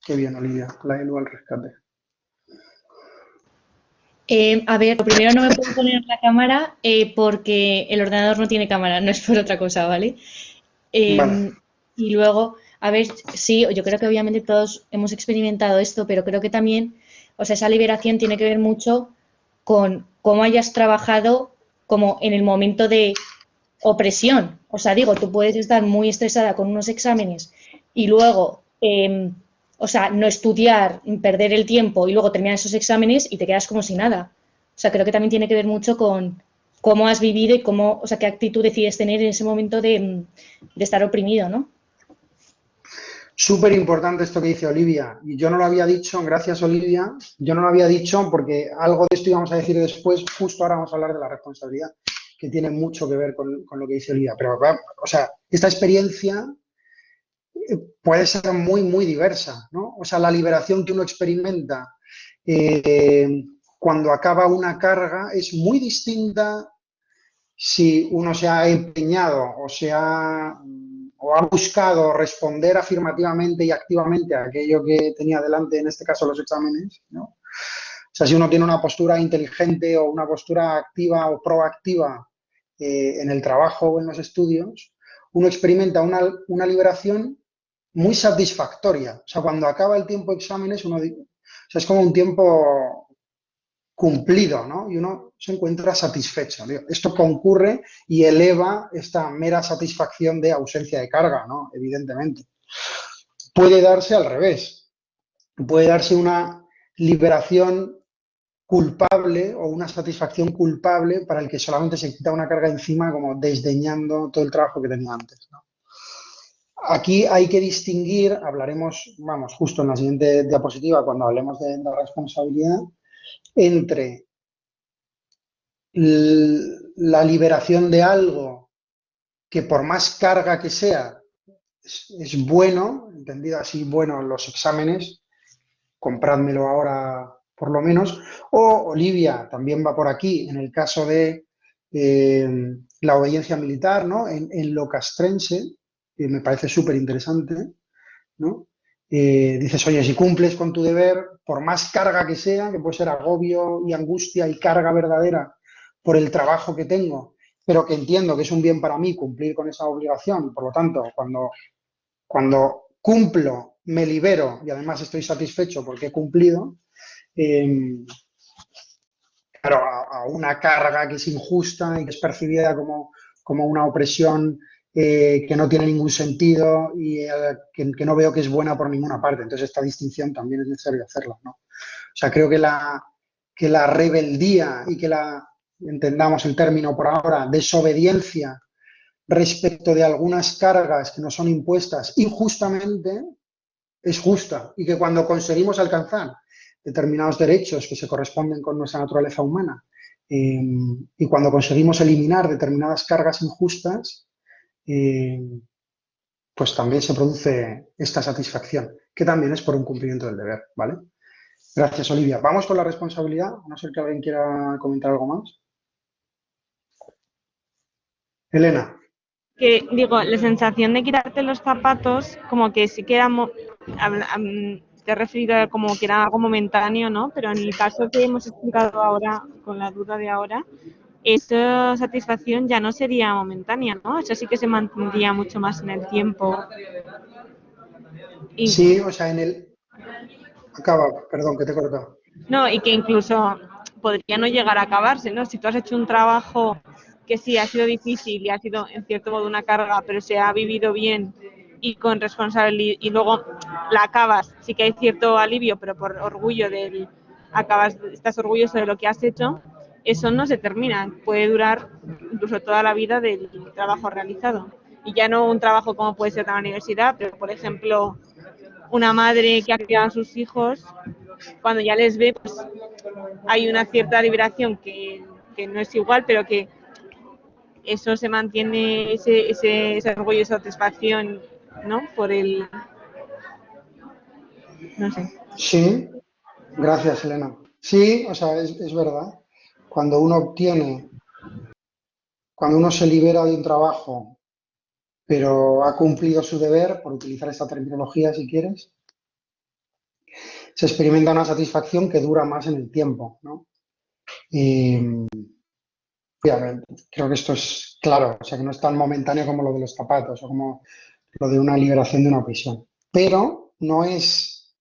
Qué bien, Olivia, la Elu al rescate. A ver, lo primero no me puedo poner la cámara porque el ordenador no tiene cámara, no es por otra cosa, ¿vale? Vale. Y luego, a ver, sí, yo creo que obviamente todos hemos experimentado esto, pero creo que también, o sea, esa liberación tiene que ver mucho con cómo hayas trabajado como en el momento de opresión. O sea, digo, tú puedes estar muy estresada con unos exámenes y luego, o sea, no estudiar, perder el tiempo y luego terminar esos exámenes y te quedas como si nada. O sea, creo que también tiene que ver mucho con cómo has vivido y cómo, o sea, qué actitud decides tener en ese momento de estar oprimido, ¿no? Súper importante esto que dice Olivia. Y yo no lo había dicho, gracias Olivia, yo no lo había dicho porque algo de esto íbamos a decir después, justo ahora vamos a hablar de la responsabilidad, que tiene mucho que ver con lo que dice Olivia. Pero, o sea, esta experiencia puede ser muy, muy diversa, ¿no? O sea, la liberación que uno experimenta cuando acaba una carga es muy distinta si uno se ha empeñado o ha buscado responder afirmativamente y activamente a aquello que tenía delante, en este caso los exámenes, ¿no? O sea, si uno tiene una postura inteligente o una postura activa o proactiva en el trabajo o en los estudios, uno experimenta una liberación muy satisfactoria. O sea, cuando acaba el tiempo de exámenes, o sea, es como un tiempo cumplido, ¿no? Y uno se encuentra satisfecho. Esto concurre y eleva esta mera satisfacción de ausencia de carga, ¿no? Evidentemente. Puede darse al revés. Puede darse una liberación culpable o una satisfacción culpable para el que solamente se quita una carga encima, como desdeñando todo el trabajo que tenía antes, ¿no? Aquí hay que distinguir, hablaremos, vamos, justo en la siguiente diapositiva, cuando hablemos de la responsabilidad, entre la liberación de algo que por más carga que sea, es bueno, entendido así, bueno, los exámenes, comprádmelo ahora por lo menos, o Olivia también va por aquí, en el caso de la obediencia militar, ¿no? En lo castrense, que me parece súper interesante, ¿no? Dices, oye, si cumples con tu deber, por más carga que sea, que puede ser agobio y angustia y carga verdadera por el trabajo que tengo, pero que entiendo que es un bien para mí cumplir con esa obligación, por lo tanto, cuando cumplo, me libero y además estoy satisfecho porque he cumplido, eh, claro, a una carga que es injusta y que es percibida como una opresión que no tiene ningún sentido y que no veo que es buena por ninguna parte. Entonces, esta distinción también es necesario hacerla, ¿no? O sea, creo que la rebeldía y que entendamos el término por ahora, desobediencia respecto de algunas cargas que nos son impuestas injustamente, es justa y que cuando conseguimos alcanzar determinados derechos que se corresponden con nuestra naturaleza humana eh, y cuando conseguimos eliminar determinadas cargas injustas, eh, pues también se produce esta satisfacción, que también es por un cumplimiento del deber, ¿vale? Gracias, Olivia. Vamos con la responsabilidad, a no ser que alguien quiera comentar algo más. Elena. Que digo, la sensación de quitarte los zapatos, como que sí que era, te he referido a como que era algo momentáneo, ¿no? Pero en el caso que hemos explicado ahora, con la duda de ahora, esa satisfacción ya no sería momentánea, ¿no? Eso sí que se mantendría mucho más en el tiempo. Y, Sí, o sea, en el... Acaba, perdón, que te he cortado. no, y que incluso podría no llegar a acabarse, ¿no? Si tú has hecho un trabajo que sí ha sido difícil y ha sido en cierto modo una carga, pero se ha vivido bien y con responsabilidad y luego la acabas, sí que hay cierto alivio, pero por orgullo del acabas, estás orgulloso de lo que has hecho, eso no se termina, puede durar incluso toda la vida del trabajo realizado. Y ya no un trabajo como puede ser de la universidad, pero por ejemplo una madre que ha criado a sus hijos, cuando ya les ve, pues hay una cierta liberación que no es igual, pero que eso se mantiene, ese orgullo y satisfacción, ¿no? Por el, no sé. Sí, gracias, Elena. Sí, o sea, es verdad. Cuando uno obtiene, cuando uno se libera de un trabajo, pero ha cumplido su deber, por utilizar esta terminología si quieres, se experimenta una satisfacción que dura más en el tiempo, ¿no? Y obviamente, creo que esto es claro, o sea, que no es tan momentáneo como lo de los zapatos o como lo de una liberación de una prisión. Pero no es,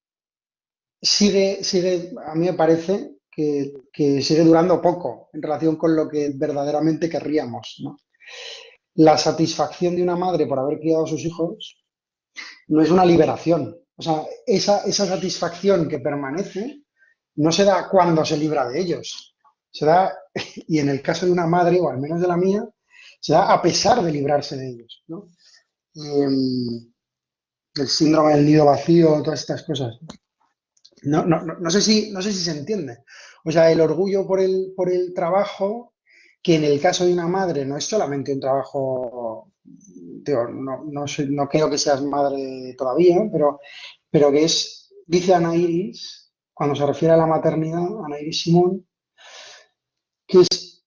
a mí me parece que sigue durando poco en relación con lo que verdaderamente querríamos, ¿no? La satisfacción de una madre por haber criado a sus hijos no es una liberación. O sea, esa satisfacción que permanece no se da cuando se libra de ellos. Se da, y en el caso de una madre, o al menos de la mía, se da a pesar de librarse de ellos, ¿no? El síndrome del nido vacío, todas estas cosas. No sé si se entiende. O sea, el orgullo por el trabajo, que en el caso de una madre no es solamente un trabajo, digo, no creo que seas madre todavía, pero que es, dice Ana Iris, cuando se refiere a la maternidad, Ana Iris Simón, que es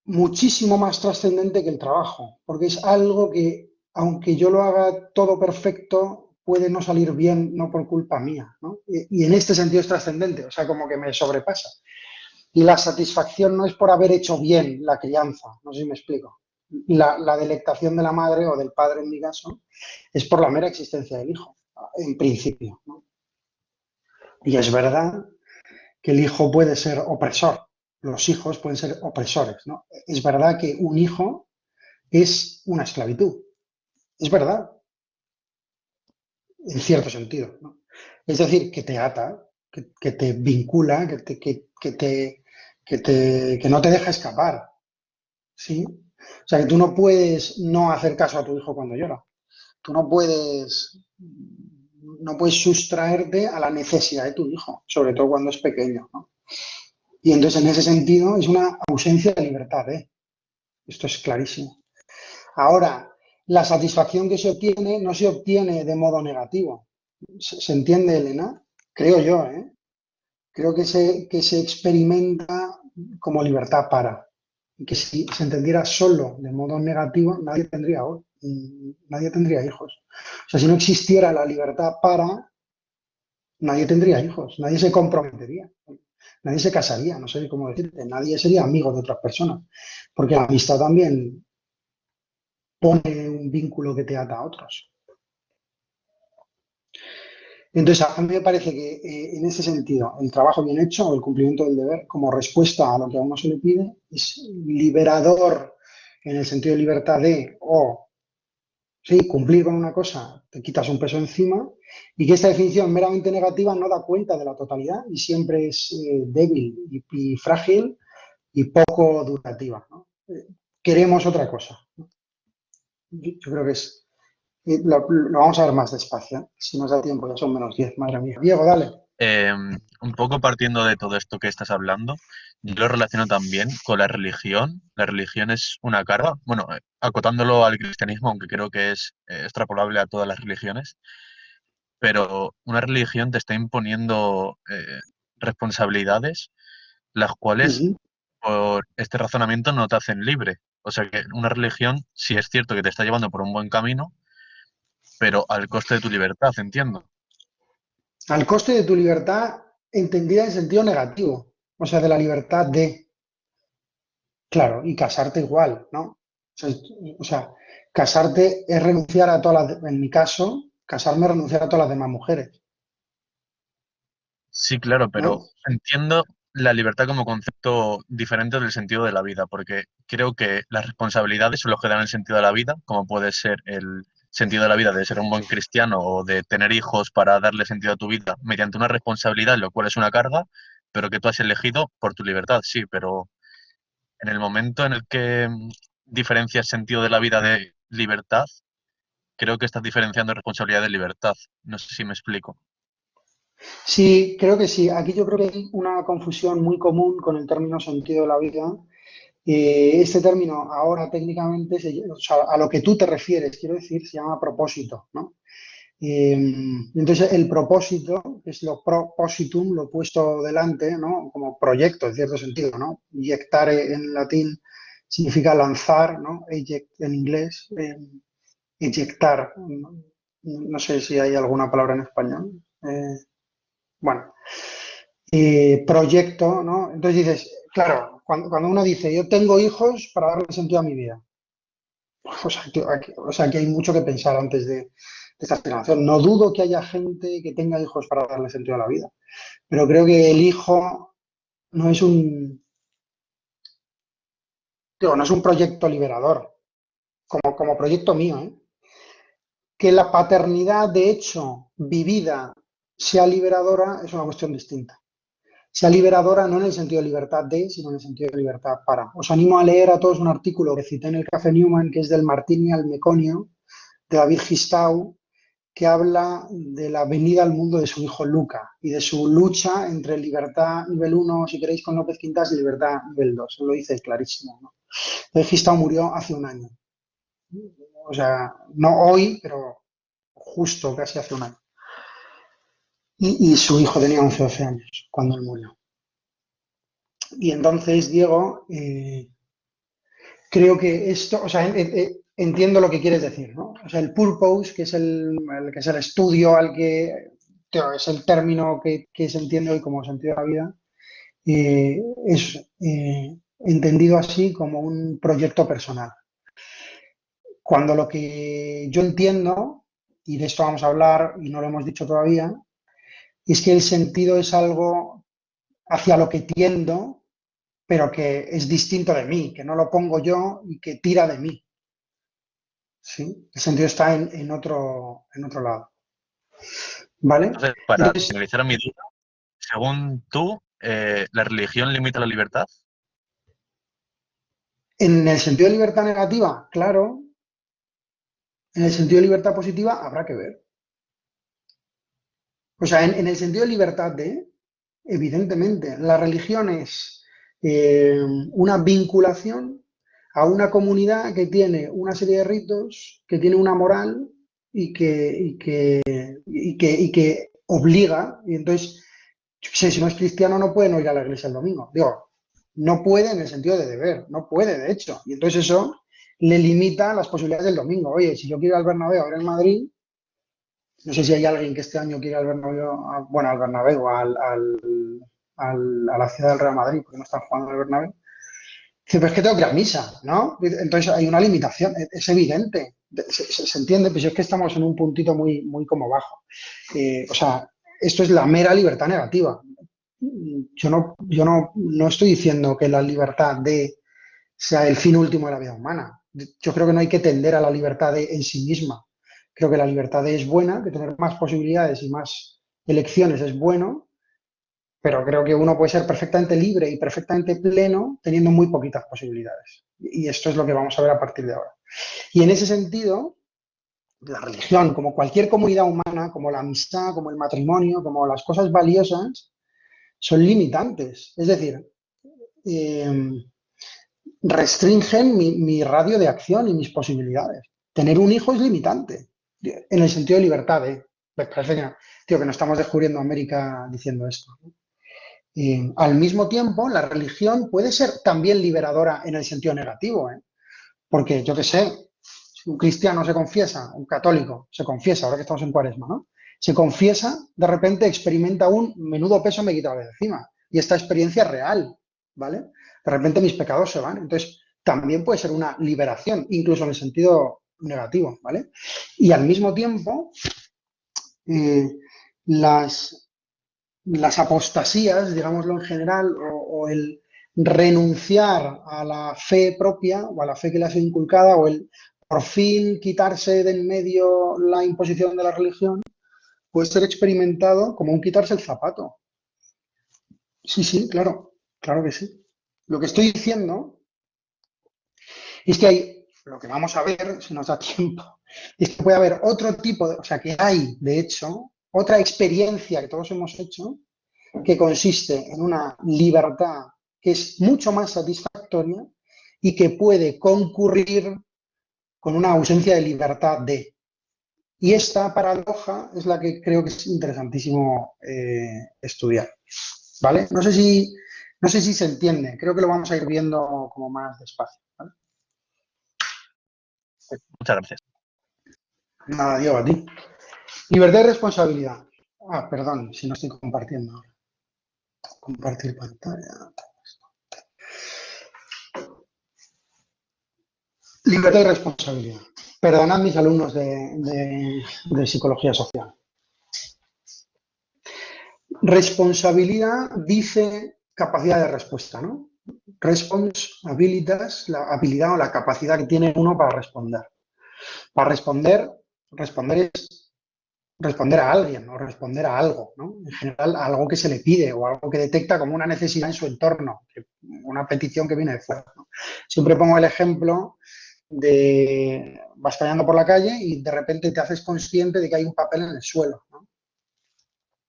muchísimo más trascendente que el trabajo, porque es algo que, aunque yo lo haga todo perfecto, puede no salir bien, no por culpa mía, ¿no? Y en este sentido es trascendente, o sea, como que me sobrepasa. Y la satisfacción no es por haber hecho bien la crianza, no sé si me explico. La delectación de la madre o del padre, en mi caso, es por la mera existencia del hijo, en principio, ¿no? Y es verdad que el hijo puede ser opresor, los hijos pueden ser opresores, ¿no? Es verdad que un hijo es una esclavitud, es verdad, en cierto sentido, ¿no? Es decir, que te ata, que te vincula, que no te deja escapar, ¿sí? O sea, que tú no puedes no hacer caso a tu hijo cuando llora. Tú no puedes sustraerte a la necesidad de tu hijo, sobre todo cuando es pequeño, ¿no? Y entonces, en ese sentido, es una ausencia de libertad, ¿eh? Esto es clarísimo. Ahora, la satisfacción que se obtiene no se obtiene de modo negativo. ¿Se entiende, Elena? Creo yo, ¿eh? Creo que se experimenta como libertad para. Y que si se entendiera solo de modo negativo, nadie tendría hijos. O sea, si no existiera la libertad para, Nadie tendría hijos, nadie se comprometería, nadie se casaría, no sé cómo decirte, nadie sería amigo de otras personas, porque la amistad también pone un vínculo que te ata a otros. Entonces, a mí me parece que en ese sentido, el trabajo bien hecho o el cumplimiento del deber, como respuesta a lo que a uno se le pide, es liberador en el sentido de libertad de, o sí, cumplir con una cosa, te quitas un peso encima, y que esta definición meramente negativa no da cuenta de la totalidad y siempre es débil y frágil y poco durativa, ¿no? Queremos otra cosa, ¿no? Yo creo que es. Lo vamos a ver más despacio, ¿eh? Si nos da tiempo, ya son -10, madre mía. Diego, dale. Un poco partiendo de todo esto que estás hablando, yo lo relaciono también con la religión. La religión es una carga, bueno, acotándolo al cristianismo, aunque creo que es extrapolable a todas las religiones, pero una religión te está imponiendo responsabilidades, las cuales Ujú. por este razonamiento no te hacen libre. O sea que una religión sí es cierto que te está llevando por un buen camino, pero al coste de tu libertad, entiendo. Al coste de tu libertad entendida en sentido negativo, o sea, de la libertad de, claro, y casarte igual, ¿no? O sea, casarte es renunciar a todas las, en mi caso, casarme es renunciar a todas las demás mujeres, Sí, claro, pero ¿no? entiendo la libertad como concepto diferente del sentido de la vida, porque creo que las responsabilidades son los que dan el sentido de la vida, como puede ser el sentido de la vida de ser un buen cristiano o de tener hijos para darle sentido a tu vida mediante una responsabilidad, lo cual es una carga, pero que tú has elegido por tu libertad, sí, pero en el momento en el que diferencias sentido de la vida de libertad, creo que estás diferenciando responsabilidad de libertad. No sé si me explico. Sí, creo que sí. Aquí yo creo que hay una confusión muy común con el término sentido de la vida. Este término ahora técnicamente, o sea, a lo que tú te refieres, quiero decir, se llama propósito, ¿no? Eh, entonces, el propósito, que es lo propositum, lo puesto delante, ¿no? Como proyecto, en cierto sentido, ¿no? Iectare en latín significa lanzar, ¿no? Eject en inglés, eyectar. No, no sé si hay alguna palabra en español. Bueno, proyecto, ¿no? Entonces dices, claro, cuando uno dice, yo tengo hijos para darle sentido a mi vida, o sea, que hay mucho que pensar antes de esta afirmación. No dudo que haya gente que tenga hijos para darle sentido a la vida, pero creo que el hijo no es no es un proyecto liberador, como proyecto mío, ¿eh? Que la paternidad, de hecho, vivida, sea liberadora, es una cuestión distinta. Sea liberadora no en el sentido de libertad de, sino en el sentido de libertad para. Os animo a leer a todos un artículo que cité en el Café Newman, que es del Martini al Meconio, de David Gistau, que habla de la venida al mundo de su hijo Luca y de su lucha entre libertad nivel 1, si queréis, con López Quintas, y libertad nivel 2. Lo dice clarísimo, ¿no? David Gistau murió hace un año. O sea, no hoy, pero justo casi hace un año. Y su hijo tenía 11 o 12 años cuando él murió. Y entonces, Diego, creo que esto, o sea, entiendo lo que quieres decir, ¿no? O sea, el purpose, que es el estudio al que es el término que se entiende hoy como sentido de la vida, es entendido así como un proyecto personal. Cuando lo que yo entiendo, y de esto vamos a hablar y no lo hemos dicho todavía, es que el sentido es algo hacia lo que tiendo, pero que es distinto de mí, que no lo pongo yo y que tira de mí. ¿Sí? El sentido está en otro lado. ¿Vale? Entonces, para Entonces, finalizar mi duda, según tú, ¿la religión limita la libertad? en el sentido de libertad negativa, claro. En el sentido de libertad positiva, habrá que ver. O sea, en el sentido de libertad de, evidentemente, la religión es una vinculación a una comunidad que tiene una serie de ritos, que tiene una moral y que obliga. Y entonces, yo qué sé, si no es cristiano no puede no ir a la iglesia el domingo. Digo, no puede en el sentido de deber, no puede, de hecho. Y entonces eso le limita las posibilidades del domingo. Oye, si yo quiero ir al Bernabéu a ver el Madrid, No sé si hay alguien que este año quiera al Bernabéu, bueno, al Bernabéu, a la ciudad del Real Madrid, porque no están jugando al Bernabéu. Dice, pero es que tengo que ir a misa, ¿no? Entonces hay una limitación, es evidente, se entiende, pues es que estamos en un puntito muy, muy como bajo. O sea, esto es la mera libertad negativa. Yo no estoy diciendo que la libertad sea el fin último de la vida humana. Yo creo que no hay que tender a la libertad en sí misma. Creo que la libertad es buena, que tener más posibilidades y más elecciones es bueno, pero creo que uno puede ser perfectamente libre y perfectamente pleno teniendo muy poquitas posibilidades. Y esto es lo que vamos a ver a partir de ahora. Y en ese sentido, la religión, como cualquier comunidad humana, como la amistad, como el matrimonio, como las cosas valiosas, son limitantes. Es decir, eh, restringen mi radio de acción y mis posibilidades. Tener un hijo es limitante, en el sentido de libertad. Me parece que no estamos descubriendo América diciendo esto. Al mismo tiempo, la religión puede ser también liberadora en el sentido negativo, porque yo qué sé, si un cristiano se confiesa, un católico se confiesa, ahora que estamos en Cuaresma, ¿no? Se confiesa, de repente experimenta un menudo peso me he quitado de encima. Y esta experiencia es real, ¿vale? De repente mis pecados se van. Entonces, también puede ser una liberación, incluso en el sentido negativo, ¿vale? Y al mismo tiempo, eh, las apostasías, digámoslo en general, o el renunciar a la fe propia o a la fe que le ha sido inculcada, o el por fin quitarse de en medio la imposición de la religión, puede ser experimentado como un quitarse el zapato. Sí, sí, claro, claro que sí. Lo que estoy diciendo es que hay, lo que vamos a ver, si nos da tiempo, es que puede haber otro tipo o sea, que hay, de hecho, otra experiencia que todos hemos hecho, que consiste en una libertad que es mucho más satisfactoria y que puede concurrir con una ausencia de libertad de. Y esta paradoja es la que creo que es interesantísimo estudiar. ¿Vale? No sé si se entiende, creo que lo vamos a ir viendo como más despacio. ¿Vale? Muchas gracias. Nada, Diego, a ti. Libertad y responsabilidad. Perdón, si no estoy compartiendo ahora. Compartir pantalla. Libertad y responsabilidad. Perdonad mis alumnos de psicología social. Responsabilidad dice capacidad de respuesta, ¿no? Responsabilitas, la habilidad o la capacidad que tiene uno para responder. Para responder es responder a alguien o responder a algo, ¿no? En general, a algo que se le pide o algo que detecta como una necesidad en su entorno, una petición que viene de fuera, ¿no? Siempre pongo el ejemplo de vas caminando por la calle y de repente te haces consciente de que hay un papel en el suelo, ¿no?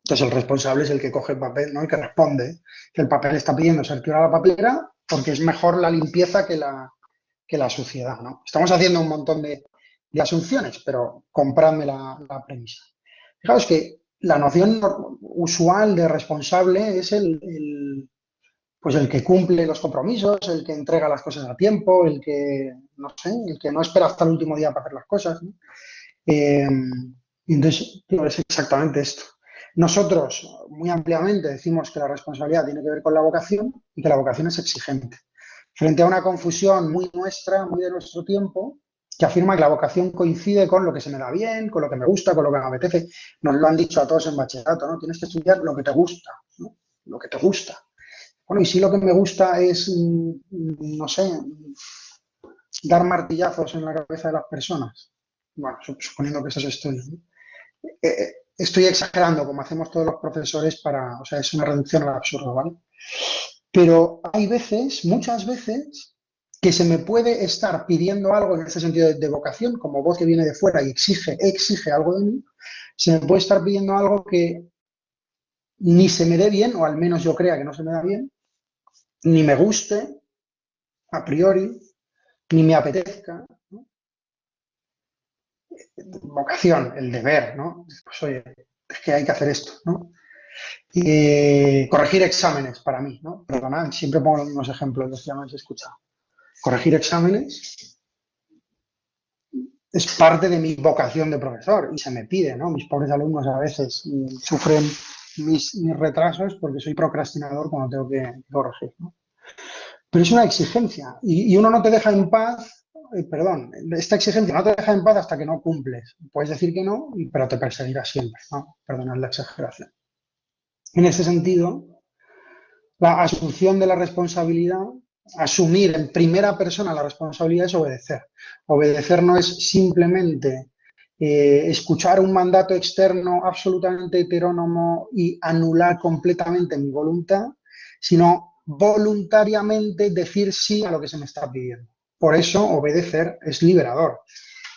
Entonces el responsable es el que coge el papel, ¿no? El que responde que el papel está pidiendo ser tirado a la papelera porque es mejor la limpieza que la suciedad, ¿no? Estamos haciendo un montón de asunciones, pero compradme la premisa. Fijaos que la noción usual de responsable es pues el que cumple los compromisos, el que entrega las cosas a tiempo, el que no espera hasta el último día para hacer las cosas, ¿no? Entonces, es exactamente esto. Nosotros, muy ampliamente, decimos que la responsabilidad tiene que ver con la vocación y que la vocación es exigente. Frente a una confusión muy nuestra, muy de nuestro tiempo, que afirma que la vocación coincide con lo que se me da bien, con lo que me gusta, con lo que me apetece. Nos lo han dicho a todos en bachillerato, ¿no? Tienes que estudiar lo que te gusta, ¿no? Lo que te gusta. Bueno, y si lo que me gusta es, no sé, dar martillazos en la cabeza de las personas. Bueno, suponiendo que eso es estudio, ¿no? Estoy exagerando, como hacemos todos los profesores o sea, es una reducción al absurdo, ¿vale? Pero hay veces, muchas veces, que se me puede estar pidiendo algo en ese sentido de vocación, como voz que viene de fuera y exige algo de mí, se me puede estar pidiendo algo que ni se me dé bien, o al menos yo crea que no se me da bien, ni me guste, a priori, ni me apetezca, ¿no? Vocación, el deber, ¿no? Pues oye, es que hay que hacer esto, ¿no? Corregir exámenes para mí, ¿no? Perdonad, siempre pongo los mismos ejemplos, los que ya me habéis escuchado. Corregir exámenes es parte de mi vocación de profesor y se me pide, ¿no? Mis pobres alumnos a veces sufren mis retrasos porque soy procrastinador cuando tengo que corregir, ¿no? Pero es una exigencia y uno no te deja en paz, perdón, esta exigencia no te deja en paz hasta que no cumples. Puedes decir que no, pero te perseguirá siempre, ¿no? Perdonad la exageración. En ese sentido, la asunción de la responsabilidad, asumir en primera persona la responsabilidad es obedecer. Obedecer no es simplemente escuchar un mandato externo absolutamente heterónomo y anular completamente mi voluntad, sino voluntariamente decir sí a lo que se me está pidiendo. Por eso obedecer es liberador.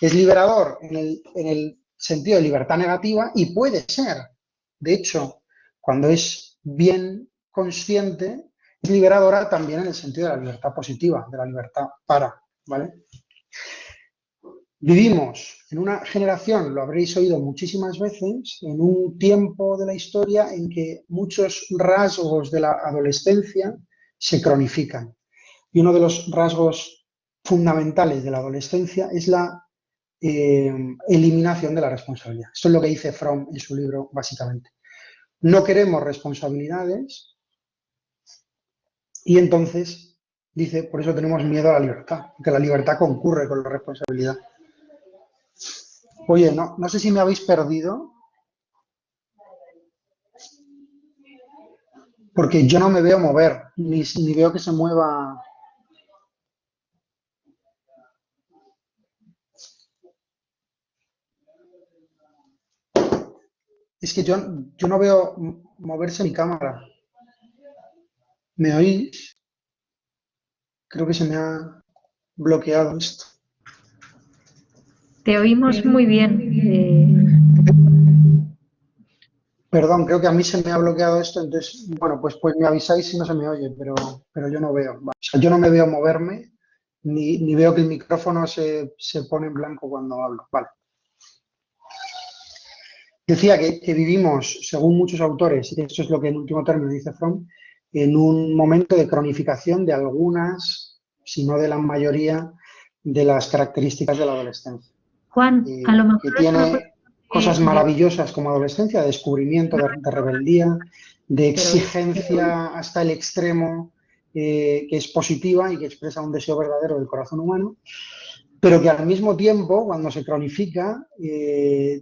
Es liberador en el sentido de libertad negativa y puede ser, de hecho, cuando es bien consciente, es liberadora también en el sentido de la libertad positiva, de la libertad para, ¿vale? Vivimos en una generación, lo habréis oído muchísimas veces, en un tiempo de la historia en que muchos rasgos de la adolescencia se cronifican. Y uno de los rasgos fundamentales de la adolescencia es la eliminación de la responsabilidad. Esto es lo que dice Fromm en su libro, básicamente. No queremos responsabilidades y entonces, dice, por eso tenemos miedo a la libertad, porque la libertad concurre con la responsabilidad. Oye, no sé si me habéis perdido, porque yo no me veo mover, ni veo que se mueva. Es que yo no veo moverse mi cámara. ¿Me oís? Creo que se me ha bloqueado esto. Te oímos muy bien. Perdón, creo que a mí se me ha bloqueado esto, entonces, bueno, pues me avisáis si no se me oye, pero yo no veo. O sea, yo no me veo moverme, ni veo que el micrófono se pone en blanco cuando hablo. Vale. Decía que vivimos, según muchos autores, y esto es lo que en último término dice Fromm, en un momento de cronificación de algunas, si no de la mayoría, de las características de la adolescencia. Juan, a lo mejor Que tiene cosas maravillosas como adolescencia, de descubrimiento, de rebeldía, de exigencia hasta el extremo, que es positiva y que expresa un deseo verdadero del corazón humano, pero que al mismo tiempo, cuando se cronifica,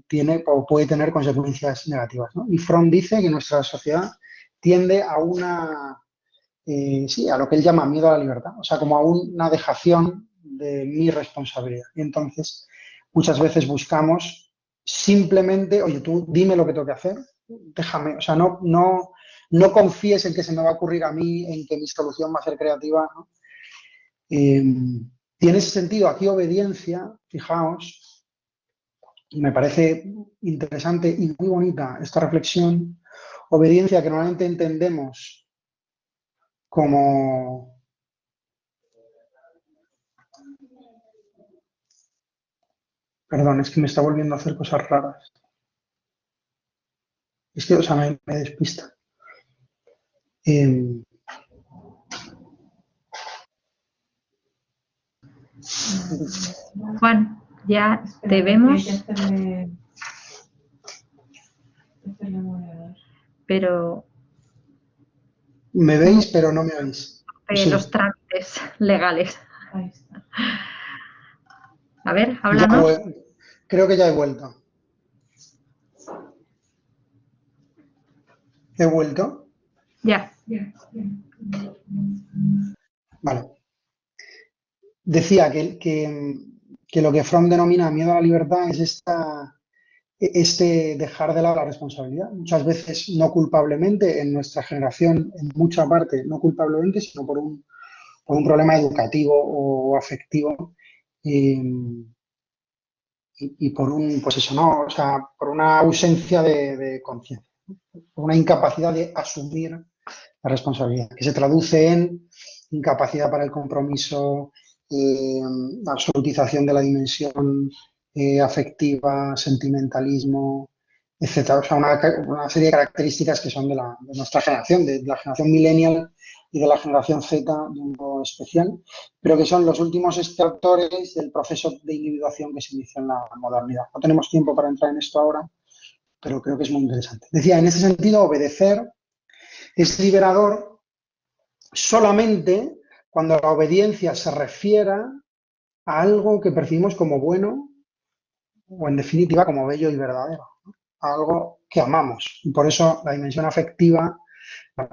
tiene o puede tener consecuencias negativas, ¿no? Y Fromm dice que nuestra sociedad tiende a sí, a lo que él llama miedo a la libertad, o sea, como a una dejación de mi responsabilidad. Y entonces, muchas veces buscamos simplemente, oye, tú dime lo que tengo que hacer, déjame, o sea, no confíes en que se me va a ocurrir a mí, en que mi solución va a ser creativa, ¿no? Y en ese sentido, aquí obediencia, fijaos, me parece interesante y muy bonita esta reflexión, obediencia que normalmente entendemos como perdón, es que me está volviendo a hacer cosas raras. Es que, o sea, me despista. Juan, ya te vemos, pero me veis, pero no me oís. Sí. los trámites legales. A ver, háblanos. Creo que ya he vuelto. ¿He vuelto? Ya. Vale. Decía que lo que Fromm denomina miedo a la libertad es este dejar de lado la responsabilidad. Muchas veces no culpablemente, en nuestra generación, en mucha parte no culpablemente, sino por un problema educativo o afectivo. Y por pues eso, ¿no? O sea, por una ausencia de conciencia, por una incapacidad de asumir la responsabilidad, que se traduce en incapacidad para el compromiso, absolutización de la dimensión afectiva, sentimentalismo, etcétera. O sea, una serie de características que son de nuestra generación, de la generación millennial y de la generación Z de un modo especial, pero que son los últimos extractores del proceso de individuación que se inició en la modernidad. No tenemos tiempo para entrar en esto ahora, pero creo que es muy interesante. Decía, en ese sentido, obedecer es liberador solamente cuando la obediencia se refiera a algo que percibimos como bueno o, en definitiva, como bello y verdadero, ¿no? A algo que amamos. Y por eso la dimensión afectiva,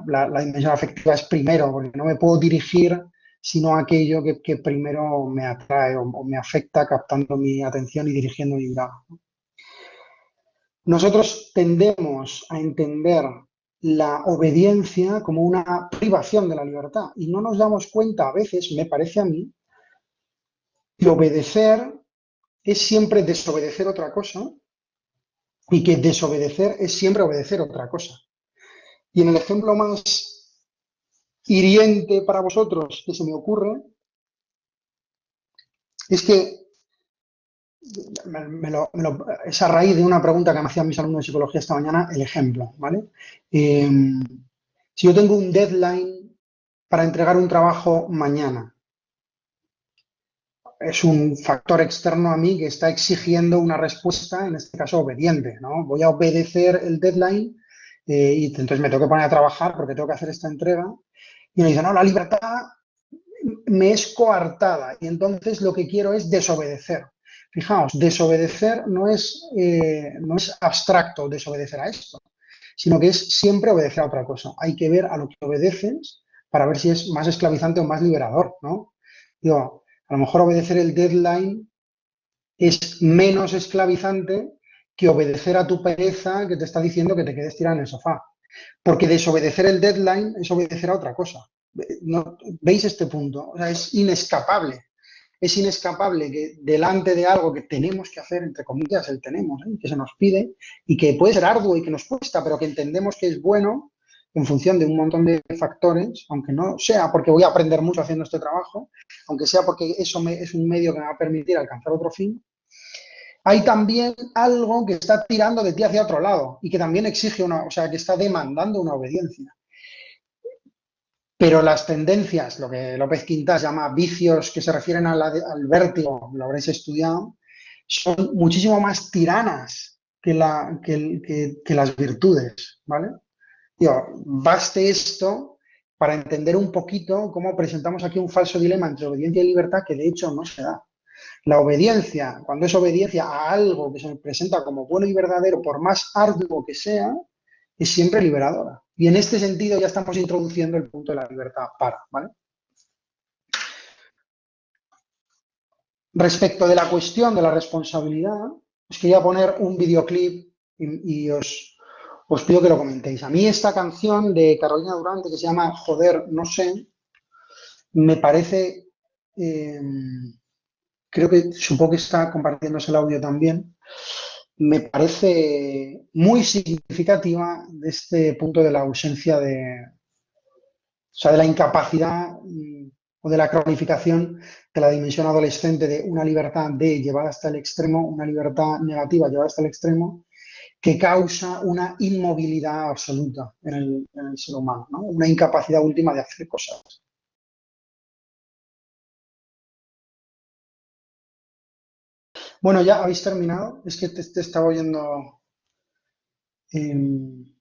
la dimensión afectiva es primero, porque no me puedo dirigir sino a aquello que primero me atrae o me afecta, captando mi atención y dirigiendo mi mirada. Nosotros tendemos a entender la obediencia como una privación de la libertad y no nos damos cuenta, a veces, me parece a mí, que obedecer es siempre desobedecer otra cosa y que desobedecer es siempre obedecer otra cosa. Y en el ejemplo más hiriente para vosotros que se me ocurre es que es a raíz de una pregunta que me hacían mis alumnos de psicología esta mañana, el ejemplo, ¿vale? Si yo tengo un deadline para entregar un trabajo mañana, es un factor externo a mí que está exigiendo una respuesta, en este caso obediente, ¿no? Voy a obedecer el deadline y entonces me tengo que poner a trabajar porque tengo que hacer esta entrega. Y me dice, no, la libertad me es coartada y entonces lo que quiero es desobedecer. Fijaos, desobedecer no es abstracto, desobedecer a esto, sino que es siempre obedecer a otra cosa. Hay que ver a lo que obedeces para ver si es más esclavizante o más liberador, ¿no? Digo, a lo mejor obedecer el deadline es menos esclavizante que obedecer a tu pereza que te está diciendo que te quedes tirado en el sofá. Porque desobedecer el deadline es obedecer a otra cosa. ¿No? ¿Veis este punto? O sea, es inescapable. Es inescapable que delante de algo que tenemos que hacer, entre comillas, el tenemos, que se nos pide y que puede ser arduo y que nos cuesta, pero que entendemos que es bueno en función de un montón de factores, aunque no sea porque voy a aprender mucho haciendo este trabajo, aunque sea porque eso es un medio que me va a permitir alcanzar otro fin, hay también algo que está tirando de ti hacia otro lado y que también exige o sea, que está demandando una obediencia. Pero las tendencias, lo que López Quintas llama vicios que se refieren al vértigo, lo habréis estudiado, son muchísimo más tiranas que las virtudes, ¿vale? Digo, baste esto para entender un poquito cómo presentamos aquí un falso dilema entre obediencia y libertad que de hecho no se da. La obediencia, cuando es obediencia a algo que se presenta como bueno y verdadero, por más arduo que sea, es siempre liberadora. Y en este sentido ya estamos introduciendo el punto de la libertad ¿vale? Respecto de la cuestión de la responsabilidad, os quería poner un videoclip y os pido que lo comentéis. A mí esta canción de Carolina Durante, que se llama Joder, no sé, me parece, creo que supongo que está compartiéndose el audio también, me parece muy significativa de este punto de la ausencia o sea, de la incapacidad o de la cronificación de la dimensión adolescente de una libertad llevada hasta el extremo, una libertad negativa llevada hasta el extremo, que causa una inmovilidad absoluta en el ser humano, ¿no? Una incapacidad última de hacer cosas. Bueno, ya habéis terminado. Es que te estaba oyendo. En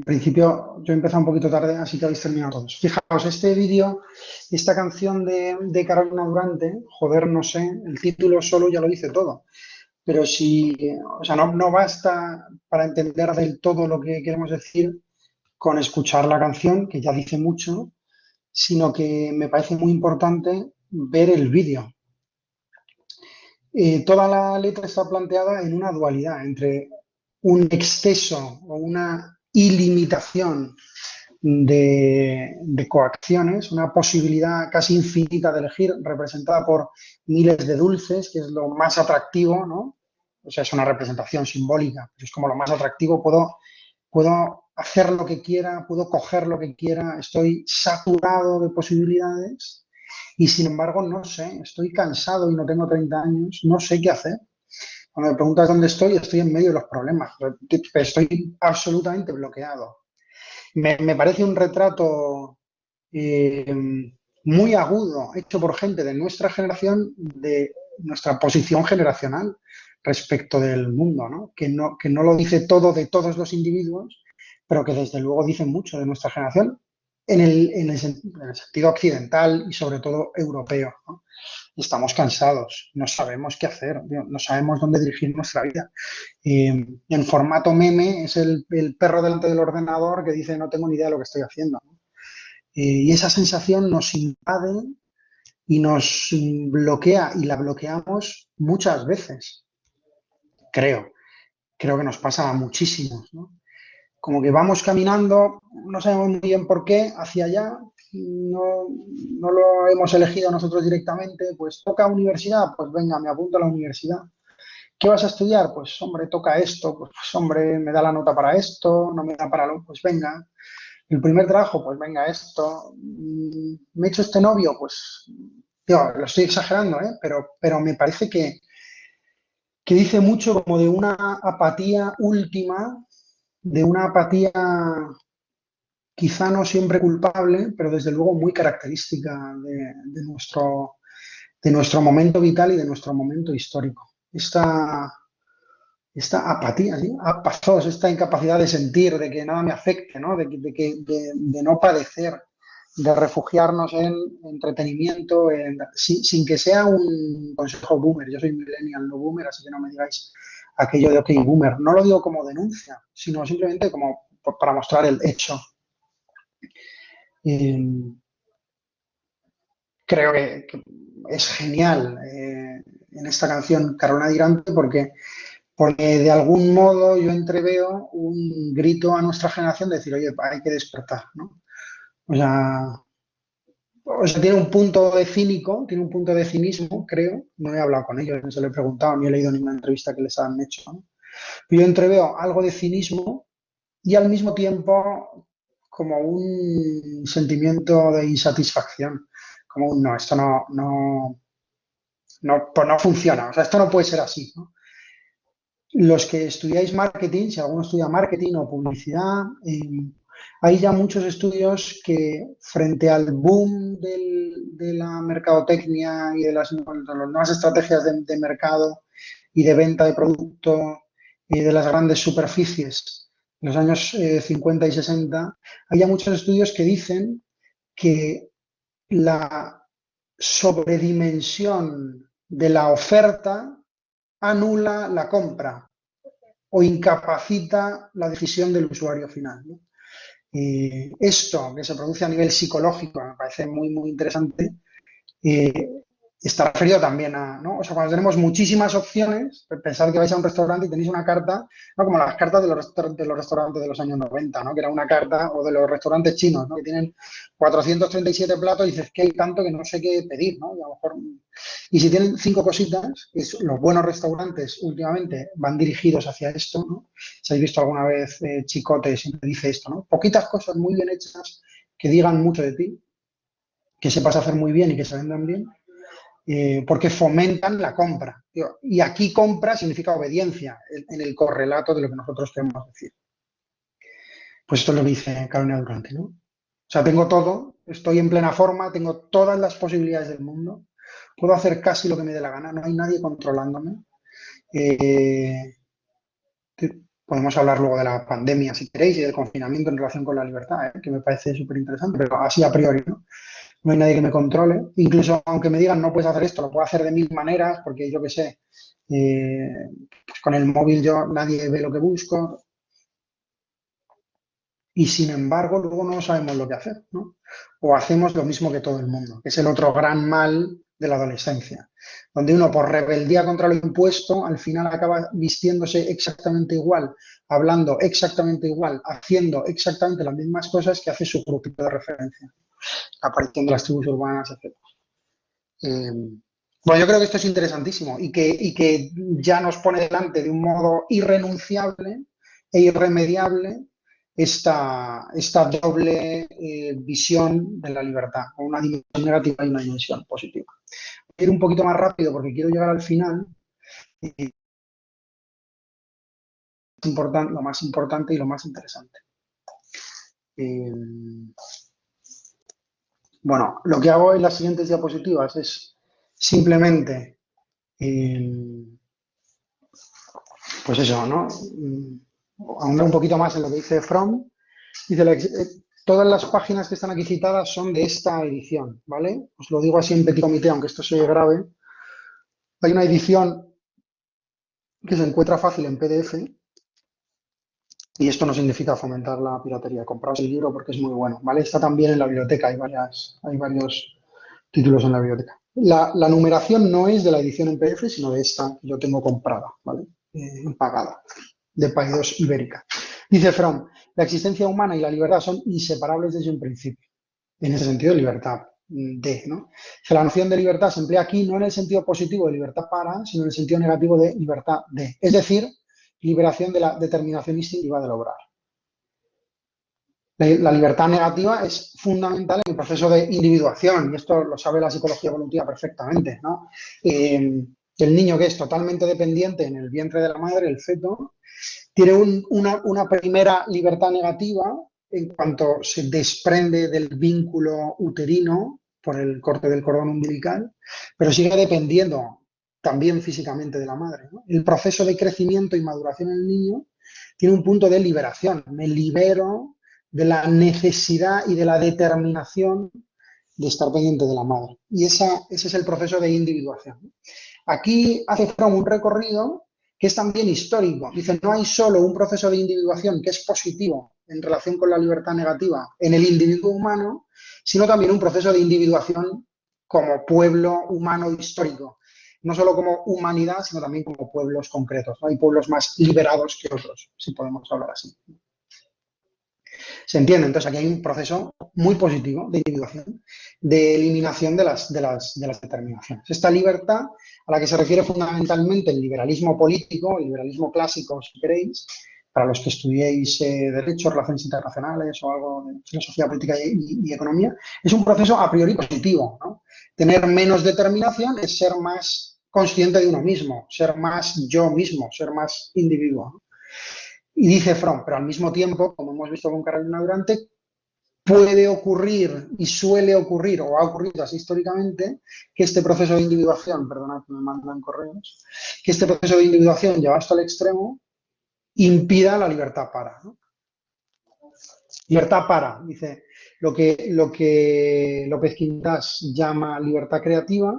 principio, yo he empezado un poquito tarde, así que habéis terminado todos. Fijaos, este vídeo, esta canción de Carolina Durante, Joder, no sé, el título solo ya lo dice todo. Pero o sea, no basta para entender del todo lo que queremos decir con escuchar la canción, que ya dice mucho, sino que me parece muy importante ver el vídeo. Toda la letra está planteada en una dualidad entre un exceso o una ilimitación de coacciones, una posibilidad casi infinita de elegir, representada por miles de dulces, que es lo más atractivo, ¿no? O sea, es una representación simbólica, pero es como lo más atractivo. Puedo hacer lo que quiera, puedo coger lo que quiera, estoy saturado de posibilidades y sin embargo no sé, estoy cansado y no tengo 30 años, no sé qué hacer. Cuando me preguntas dónde estoy en medio de los problemas. Estoy absolutamente bloqueado. Me parece un retrato eh, muy agudo, hecho por gente de nuestra generación, de nuestra posición generacional respecto del mundo, ¿no? Que no lo dice todo de todos los individuos, pero que desde luego dice mucho de nuestra generación en el sentido occidental y sobre todo europeo, ¿no? Estamos cansados, no sabemos qué hacer, no sabemos dónde dirigir nuestra vida. En formato meme es el perro delante del ordenador que dice no tengo ni idea de lo que estoy haciendo, ¿no? Y esa sensación nos invade y nos bloquea y la bloqueamos muchas veces, creo. Creo que nos pasa a muchísimos, ¿no? Como que vamos caminando, no sabemos muy bien por qué, hacia allá, no lo hemos elegido nosotros directamente, pues toca universidad, pues venga, me apunto a la universidad. ¿Qué vas a estudiar? Pues hombre, toca esto, pues hombre, me da la nota para esto, no me da para lo, pues venga. El primer trabajo, pues venga, esto. ¿Me he hecho este novio? Pues, tío, lo estoy exagerando, ¿eh? Pero me parece que dice mucho como de una apatía última, de una apatía quizá no siempre culpable, pero desde luego muy característica de nuestro momento vital y de nuestro momento histórico. Esta apatía, ¿sí? Apazos, esta incapacidad de sentir, de que nada me afecte, ¿no? De no padecer, de refugiarnos en entretenimiento, sin que sea un consejo boomer. Yo soy millennial, no boomer, así que no me digáis aquello de ok, boomer. No lo digo como denuncia, sino simplemente como para mostrar el hecho. Creo que es genial en esta canción Carolina Dirante porque de algún modo yo entreveo un grito a nuestra generación de decir, oye, hay que despertar, ¿no? O sea, tiene un punto de cínico, tiene un punto de cinismo, creo. No he hablado con ellos, no se lo he preguntado, ni he leído ninguna entrevista que les han hecho, ¿no? Pero yo entreveo algo de cinismo y al mismo tiempo como un sentimiento de insatisfacción, como un no, esto pues no funciona, o sea, esto no puede ser así, ¿no? Los que estudiáis marketing, si alguno estudia marketing o publicidad, hay ya muchos estudios que frente al boom de la mercadotecnia y de las nuevas estrategias de mercado y de venta de producto y de las grandes superficies en los años 50 y 60, hay ya muchos estudios que dicen que la sobredimensión de la oferta anula la compra o incapacita la decisión del usuario final, ¿no? Esto que se produce a nivel psicológico me parece muy, muy interesante. Está referido también a, ¿no? O sea, cuando tenemos muchísimas opciones, pensad que vais a un restaurante y tenéis una carta, ¿no? Como las cartas de los restaurantes de los años 90, ¿no? Que era una carta, o de los restaurantes chinos, ¿no? Que tienen 437 platos y dices que hay tanto que no sé qué pedir, ¿no? Y a lo mejor, y si tienen 5 cositas, los buenos restaurantes últimamente van dirigidos hacia esto, ¿no? Si habéis visto alguna vez Chicote, siempre dice esto, ¿no? Poquitas cosas muy bien hechas que digan mucho de ti, que sepas hacer muy bien y que se vendan bien, porque fomentan la compra. Y aquí compra significa obediencia, en el correlato de lo que nosotros queremos decir. Pues esto es lo que dice Carolina Durante, ¿no? O sea, tengo todo, estoy en plena forma, tengo todas las posibilidades del mundo, puedo hacer casi lo que me dé la gana, no hay nadie controlándome. Podemos hablar luego de la pandemia, si queréis, y del confinamiento en relación con la libertad, que me parece súper interesante, pero así a priori, ¿no? No hay nadie que me controle. Incluso aunque me digan no puedes hacer esto, lo puedo hacer de 1000 maneras, porque yo qué sé, pues con el móvil nadie ve lo que busco. Y sin embargo, luego no sabemos lo que hacer, ¿no? O hacemos lo mismo que todo el mundo, que es el otro gran mal de la adolescencia, donde uno por rebeldía contra lo impuesto al final acaba vistiéndose exactamente igual, hablando exactamente igual, haciendo exactamente las mismas cosas que hace su grupito de referencia, aparición de las tribus urbanas, etc. Bueno, yo creo que esto es interesantísimo y que ya nos pone delante de un modo irrenunciable e irremediable esta doble visión de la libertad, con una dimensión negativa y una dimensión positiva. Voy a ir un poquito más rápido porque quiero llegar al final. lo más importante y lo más interesante. Bueno, lo que hago en las siguientes diapositivas es simplemente, pues eso, ¿no? Ahondar un poquito más en lo que dice Fromm. Dice, todas las páginas que están aquí citadas son de esta edición, ¿vale? Os lo digo así en petit comité, aunque esto se oye grave. Hay una edición que se encuentra fácil en PDF y esto no significa fomentar la piratería. Compraos el libro porque es muy bueno, ¿vale? Está también en la biblioteca, hay varios títulos en la biblioteca. La numeración no es de la edición en PDF, sino de esta que yo tengo comprada, ¿vale? Pagada, de Paidós Ibérica. Dice Fromm, la existencia humana y la libertad son inseparables desde un principio. En ese sentido, libertad de, ¿no? La noción de libertad se emplea aquí no en el sentido positivo de libertad para, sino en el sentido negativo de libertad de. Es decir, liberación de la determinación instintiva del obrar. La libertad negativa es fundamental en el proceso de individuación, y esto lo sabe la psicología evolutiva perfectamente, ¿no? El niño que es totalmente dependiente en el vientre de la madre, el feto, tiene una primera libertad negativa en cuanto se desprende del vínculo uterino por el corte del cordón umbilical, pero sigue dependiendo también físicamente de la madre, ¿no? El proceso de crecimiento y maduración en el niño tiene un punto de liberación. Me libero de la necesidad y de la determinación de estar pendiente de la madre. Y ese es el proceso de individuación. Aquí hace Fromm un recorrido que es también histórico. Dice, no hay solo un proceso de individuación que es positivo en relación con la libertad negativa en el individuo humano, sino también un proceso de individuación como pueblo humano histórico. No solo como humanidad, sino también como pueblos concretos, ¿no? Hay pueblos más liberados que otros, si podemos hablar así. ¿Se entiende? Entonces aquí hay un proceso muy positivo de individuación, de eliminación de las determinaciones. Esta libertad a la que se refiere fundamentalmente el liberalismo político, el liberalismo clásico, si queréis, para los que estudiéis Derecho, Relaciones Internacionales o algo de Filosofía Política y Economía, es un proceso a priori positivo, ¿no? Tener menos determinación es ser más consciente de uno mismo, ser más yo mismo, ser más individuo, ¿no? Y dice Fromm, pero al mismo tiempo, como hemos visto con Carolina Durante, puede ocurrir y suele ocurrir, o ha ocurrido así históricamente, que este proceso de individuación, perdonad que me mandan correos, que este proceso de individuación llevado hasta el extremo impida la libertad para, ¿no? Libertad para, dice, lo que López Quintás llama libertad creativa,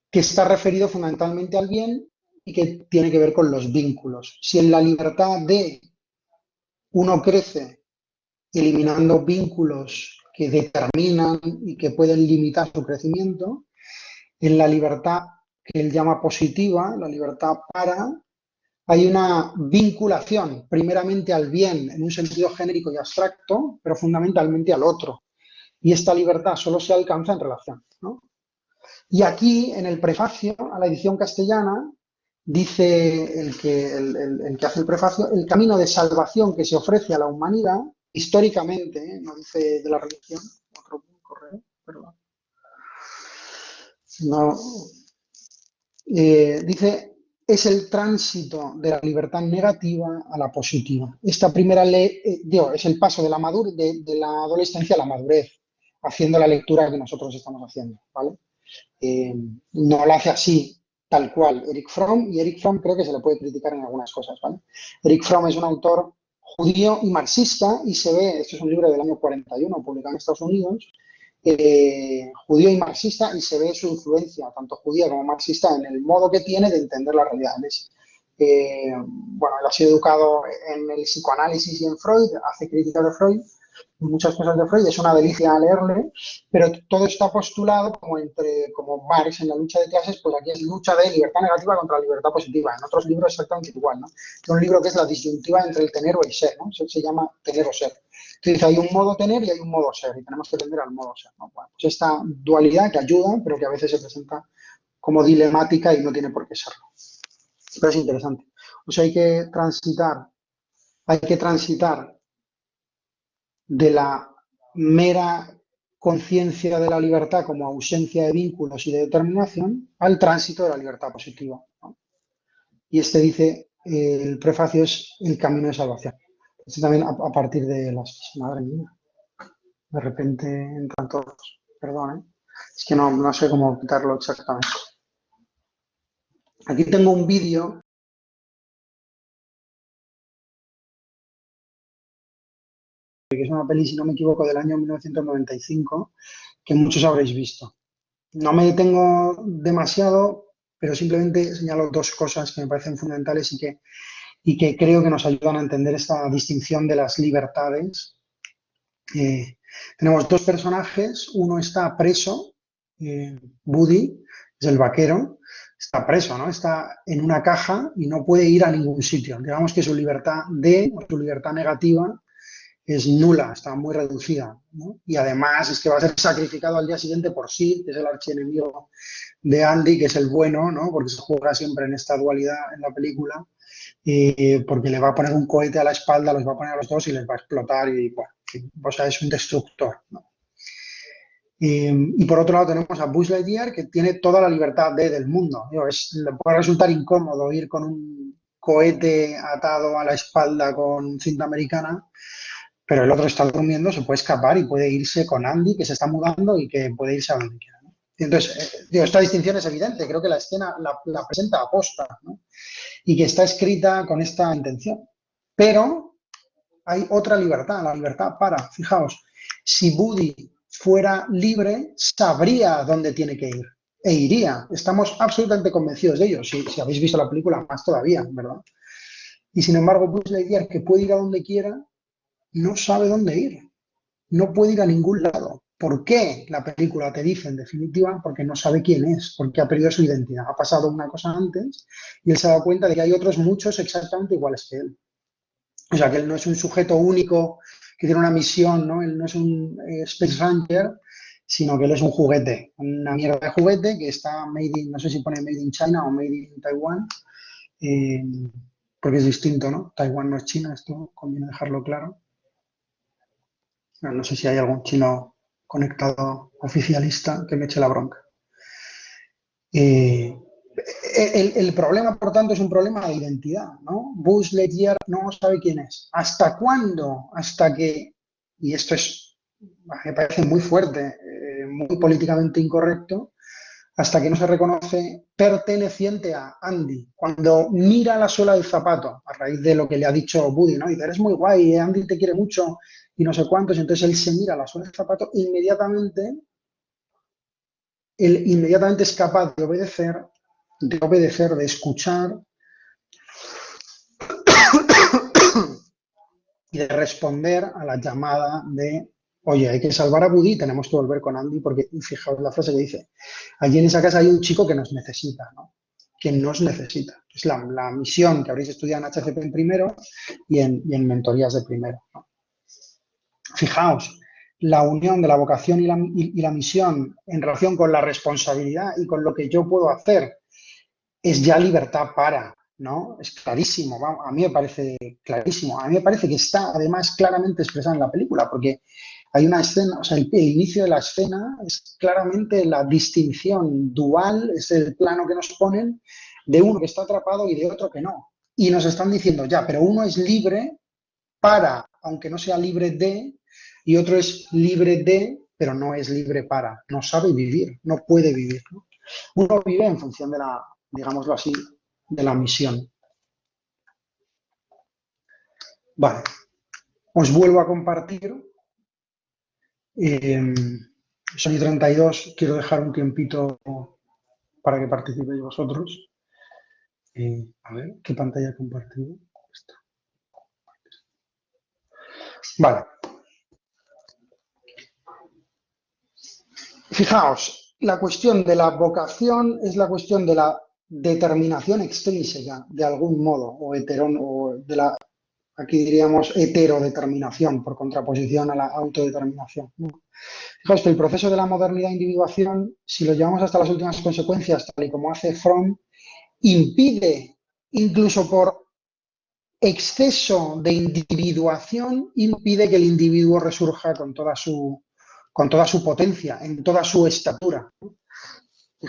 que está referido fundamentalmente al bien y que tiene que ver con los vínculos. Si en la libertad de uno crece eliminando vínculos que determinan y que pueden limitar su crecimiento, en la libertad que él llama positiva, la libertad para, hay una vinculación primeramente al bien en un sentido genérico y abstracto, pero fundamentalmente al otro. Y esta libertad solo se alcanza en relación, ¿no? Y aquí, en el prefacio a la edición castellana, dice el que hace el prefacio, el camino de salvación que se ofrece a la humanidad, históricamente, no dice de la religión, otro correo, perdón. No, dice, es el tránsito de la libertad negativa a la positiva. Esta primera ley, es el paso de la adolescencia a la madurez, haciendo la lectura que nosotros estamos haciendo, ¿vale? No lo hace así, tal cual, Erich Fromm, y Erich Fromm creo que se le puede criticar en algunas cosas, ¿vale? Erich Fromm es un autor judío y marxista, y se ve, este es un libro del año 41, publicado en Estados Unidos, judío y marxista, y se ve su influencia, tanto judía como marxista, en el modo que tiene de entender la realidad. Bueno, él ha sido educado en el psicoanálisis y en Freud, hace crítica de Freud, muchas cosas de Freud, es una delicia leerle, pero todo está postulado como Marx en la lucha de clases, pues aquí es lucha de libertad negativa contra la libertad positiva. En otros libros exactamente igual, ¿no? Hay un libro que es la disyuntiva entre el tener o el ser, ¿no? Eso se llama tener o ser. Entonces hay un modo tener y hay un modo ser, y tenemos que tender al modo ser, ¿no? Bueno, pues esta dualidad que ayuda, pero que a veces se presenta como dilemática y no tiene por qué serlo. Pero es interesante. O sea, hay que transitar de la mera conciencia de la libertad como ausencia de vínculos y de determinación al tránsito de la libertad positiva, ¿no? Y dice el prefacio es El camino de salvación. Este también a partir de las... Madre mía, de repente entran todos. Perdón, ¿eh? Es que no sé cómo quitarlo exactamente. Aquí tengo un vídeo que es una peli, si no me equivoco, del año 1995, que muchos habréis visto. No me detengo demasiado, pero simplemente señalo dos cosas que me parecen fundamentales y que creo que nos ayudan a entender esta distinción de las libertades. Tenemos dos personajes, uno está preso, Buddy, es el vaquero, está preso, ¿no? Está en una caja y no puede ir a ningún sitio. Digamos que su libertad su libertad negativa es nula, está muy reducida, ¿no? Y además es que va a ser sacrificado al día siguiente por Sid, que es el archienemigo de Andy, que es el bueno, ¿no? Porque se juega siempre en esta dualidad en la película, porque le va a poner un cohete a la espalda, los va a poner a los dos y les va a explotar y, bueno, o sea, es un destructor, ¿no? Y por otro lado tenemos a Buzz Lightyear, que tiene toda la libertad del mundo. Digo, le puede resultar incómodo ir con un cohete atado a la espalda con cinta americana, pero el otro está durmiendo, se puede escapar y puede irse con Andy, que se está mudando y que puede irse a donde quiera, ¿no? Y entonces, digo, esta distinción es evidente, creo que la escena la presenta a posta, ¿no? Y que está escrita con esta intención. Pero hay otra libertad, la libertad para, fijaos, si Buddy fuera libre, sabría dónde tiene que ir e iría. Estamos absolutamente convencidos de ello. Si habéis visto la película, más todavía, ¿verdad? Y sin embargo, Buzz Lightyear, que puede ir a donde quiera, no sabe dónde ir. No puede ir a ningún lado. ¿Por qué? La película te dice, en definitiva, porque no sabe quién es, porque ha perdido su identidad. Ha pasado una cosa antes y él se ha dado cuenta de que hay otros muchos exactamente iguales que él. O sea, que él no es un sujeto único que tiene una misión, ¿no? Él no es un Space Ranger, sino que él es un juguete, una mierda de juguete que está made in, no sé si pone made in China o made in Taiwán, porque es distinto, ¿no? Taiwán no es China, esto conviene dejarlo claro. No sé si hay algún chino conectado oficialista que me eche la bronca. El problema, por tanto, es un problema de identidad, ¿no? Buzz Lightyear no sabe quién es. ¿Hasta cuándo? Hasta que, y esto me parece muy fuerte, muy políticamente incorrecto, hasta que no se reconoce perteneciente a Andy. Cuando mira la suela del zapato, a raíz de lo que le ha dicho Buddy, ¿no? Dice, eres muy guay, Andy te quiere mucho y no sé cuántos. Entonces él se mira la suela del zapato e inmediatamente es capaz de obedecer, de escuchar y de responder a la llamada de, oye, hay que salvar a Buddy, tenemos que volver con Andy, porque fijaos la frase que dice, allí en esa casa hay un chico que nos necesita, ¿no? Que nos necesita. Es la misión que habréis estudiado en HCP en primero y en mentorías de primero, ¿no? Fijaos, la unión de la vocación y la misión en relación con la responsabilidad y con lo que yo puedo hacer es ya libertad para, ¿no? Es clarísimo, vamos, a mí me parece clarísimo. A mí me parece que está además claramente expresado en la película, porque hay una escena, o sea, el inicio de la escena es claramente la distinción dual, es el plano que nos ponen de uno que está atrapado y de otro que no. Y nos están diciendo, ya, pero uno es libre para, aunque no sea libre de, y otro es libre de, pero no es libre para, no sabe vivir, no puede vivir, ¿no? Uno vive en función de la, digámoslo así, de la misión. Vale, os vuelvo a compartir. Soy 32, quiero dejar un tiempito para que participéis vosotros. A ver, ¿qué pantalla he compartido? Esta. Vale. Fijaos, la cuestión de la vocación es la cuestión de la determinación extrínseca, de algún modo, o de la, aquí diríamos, heterodeterminación, por contraposición a la autodeterminación, ¿no? Fijaos que el proceso de la modernidad e individuación, si lo llevamos hasta las últimas consecuencias, tal y como hace Fromm, impide, incluso por exceso de individuación, impide que el individuo resurja con toda su potencia, en toda su estatura.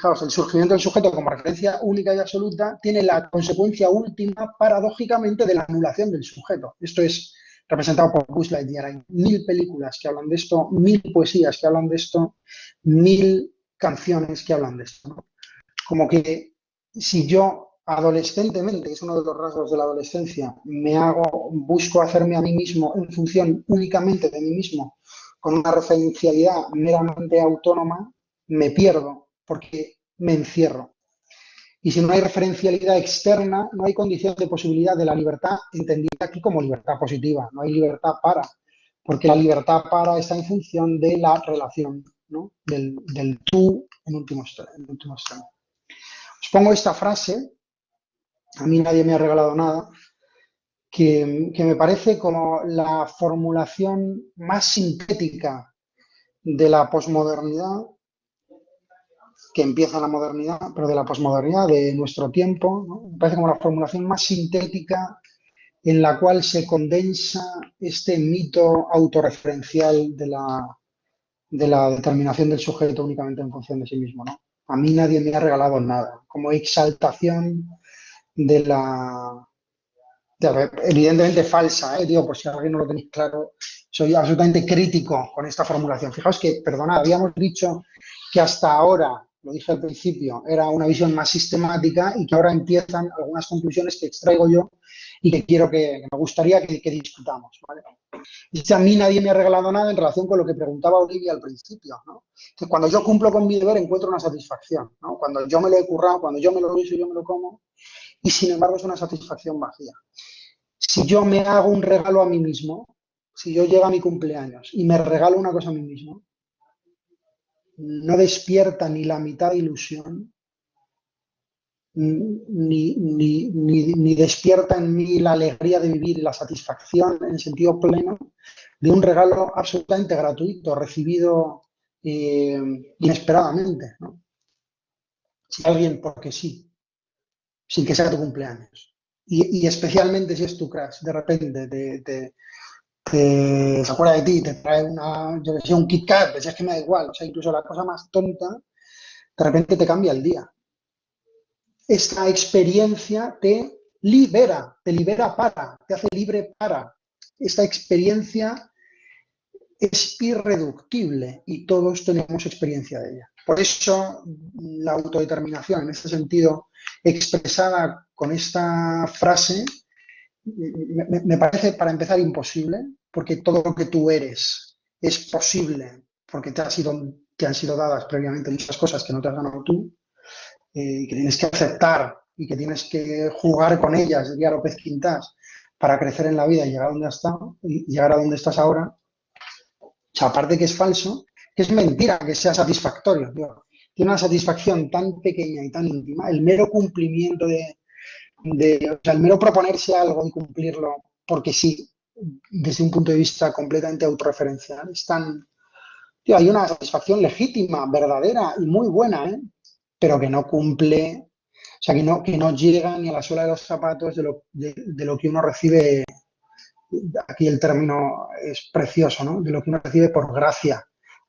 fijaos, el surgimiento del sujeto como referencia única y absoluta tiene la consecuencia última, paradójicamente, de la anulación del sujeto. Esto es representado por Buzz Lightyear. Hay 1000 películas que hablan de esto, 1000 poesías que hablan de esto, 1000 canciones que hablan de esto, ¿no? Como que si yo adolescentemente, que es uno de los rasgos de la adolescencia, busco hacerme a mí mismo en función únicamente de mí mismo, con una referencialidad meramente autónoma, me pierdo porque me encierro. Y si no hay referencialidad externa, no hay condición de posibilidad de la libertad, entendida aquí como libertad positiva. No hay libertad para, porque la libertad para está en función de la relación, ¿no? Del tú en último extremo. Os pongo esta frase, a mí nadie me ha regalado nada, que me parece como la formulación más sintética de la posmodernidad, que empieza en la modernidad, pero de la posmodernidad, de nuestro tiempo, ¿no? Me parece como la formulación más sintética en la cual se condensa este mito autorreferencial de la determinación del sujeto únicamente en función de sí mismo, ¿no? A mí nadie me ha regalado nada, como exaltación de la... evidentemente falsa, digo, por si alguien no lo tenéis claro, soy absolutamente crítico con esta formulación. Fijaos que, perdonad, habíamos dicho que hasta ahora, lo dije al principio, era una visión más sistemática y que ahora empiezan algunas conclusiones que extraigo yo y que quiero que me gustaría que discutamos, ¿vale? Dice, a mí nadie me ha regalado nada en relación con lo que preguntaba Olivia al principio, ¿no? Que cuando yo cumplo con mi deber encuentro una satisfacción, ¿no? Cuando yo me lo he currado, cuando yo me lo hizo y yo me lo como, y sin embargo es una satisfacción vacía. Si yo me hago un regalo a mí mismo, si yo llego a mi cumpleaños y me regalo una cosa a mí mismo, no despierta ni la mitad de ilusión, ni despierta en mí la alegría de vivir y la satisfacción en el sentido pleno de un regalo absolutamente gratuito, recibido inesperadamente, ¿no? Si alguien, porque sí, sin que sea tu cumpleaños. Y especialmente si es tu crush, de repente se acuerda de ti, te trae yo que sé, un Kit Kat, es que me da igual, o sea, incluso la cosa más tonta, de repente te cambia el día. Esta experiencia te libera para, te hace libre para. Esta experiencia es irreductible y todos tenemos experiencia de ella. Por eso la autodeterminación, en este sentido, expresada con esta frase, me parece, para empezar, imposible, porque todo lo que tú eres es posible, porque te han sido dadas previamente muchas cosas que no te has ganado tú, que tienes que aceptar y que tienes que jugar con ellas, diría López Quintás, para crecer en la vida y llegar a donde estás ahora. O sea, aparte que es falso, que es mentira que sea satisfactorio, tío. Tiene una satisfacción tan pequeña y tan íntima, el mero cumplimiento o sea, el mero proponerse algo y cumplirlo, porque sí, desde un punto de vista completamente autorreferencial, tío, hay una satisfacción legítima, verdadera y muy buena, pero que no cumple, o sea, que no llega ni a la suela de los zapatos de lo que uno recibe. Aquí el término es precioso, ¿no? De lo que uno recibe por gracia.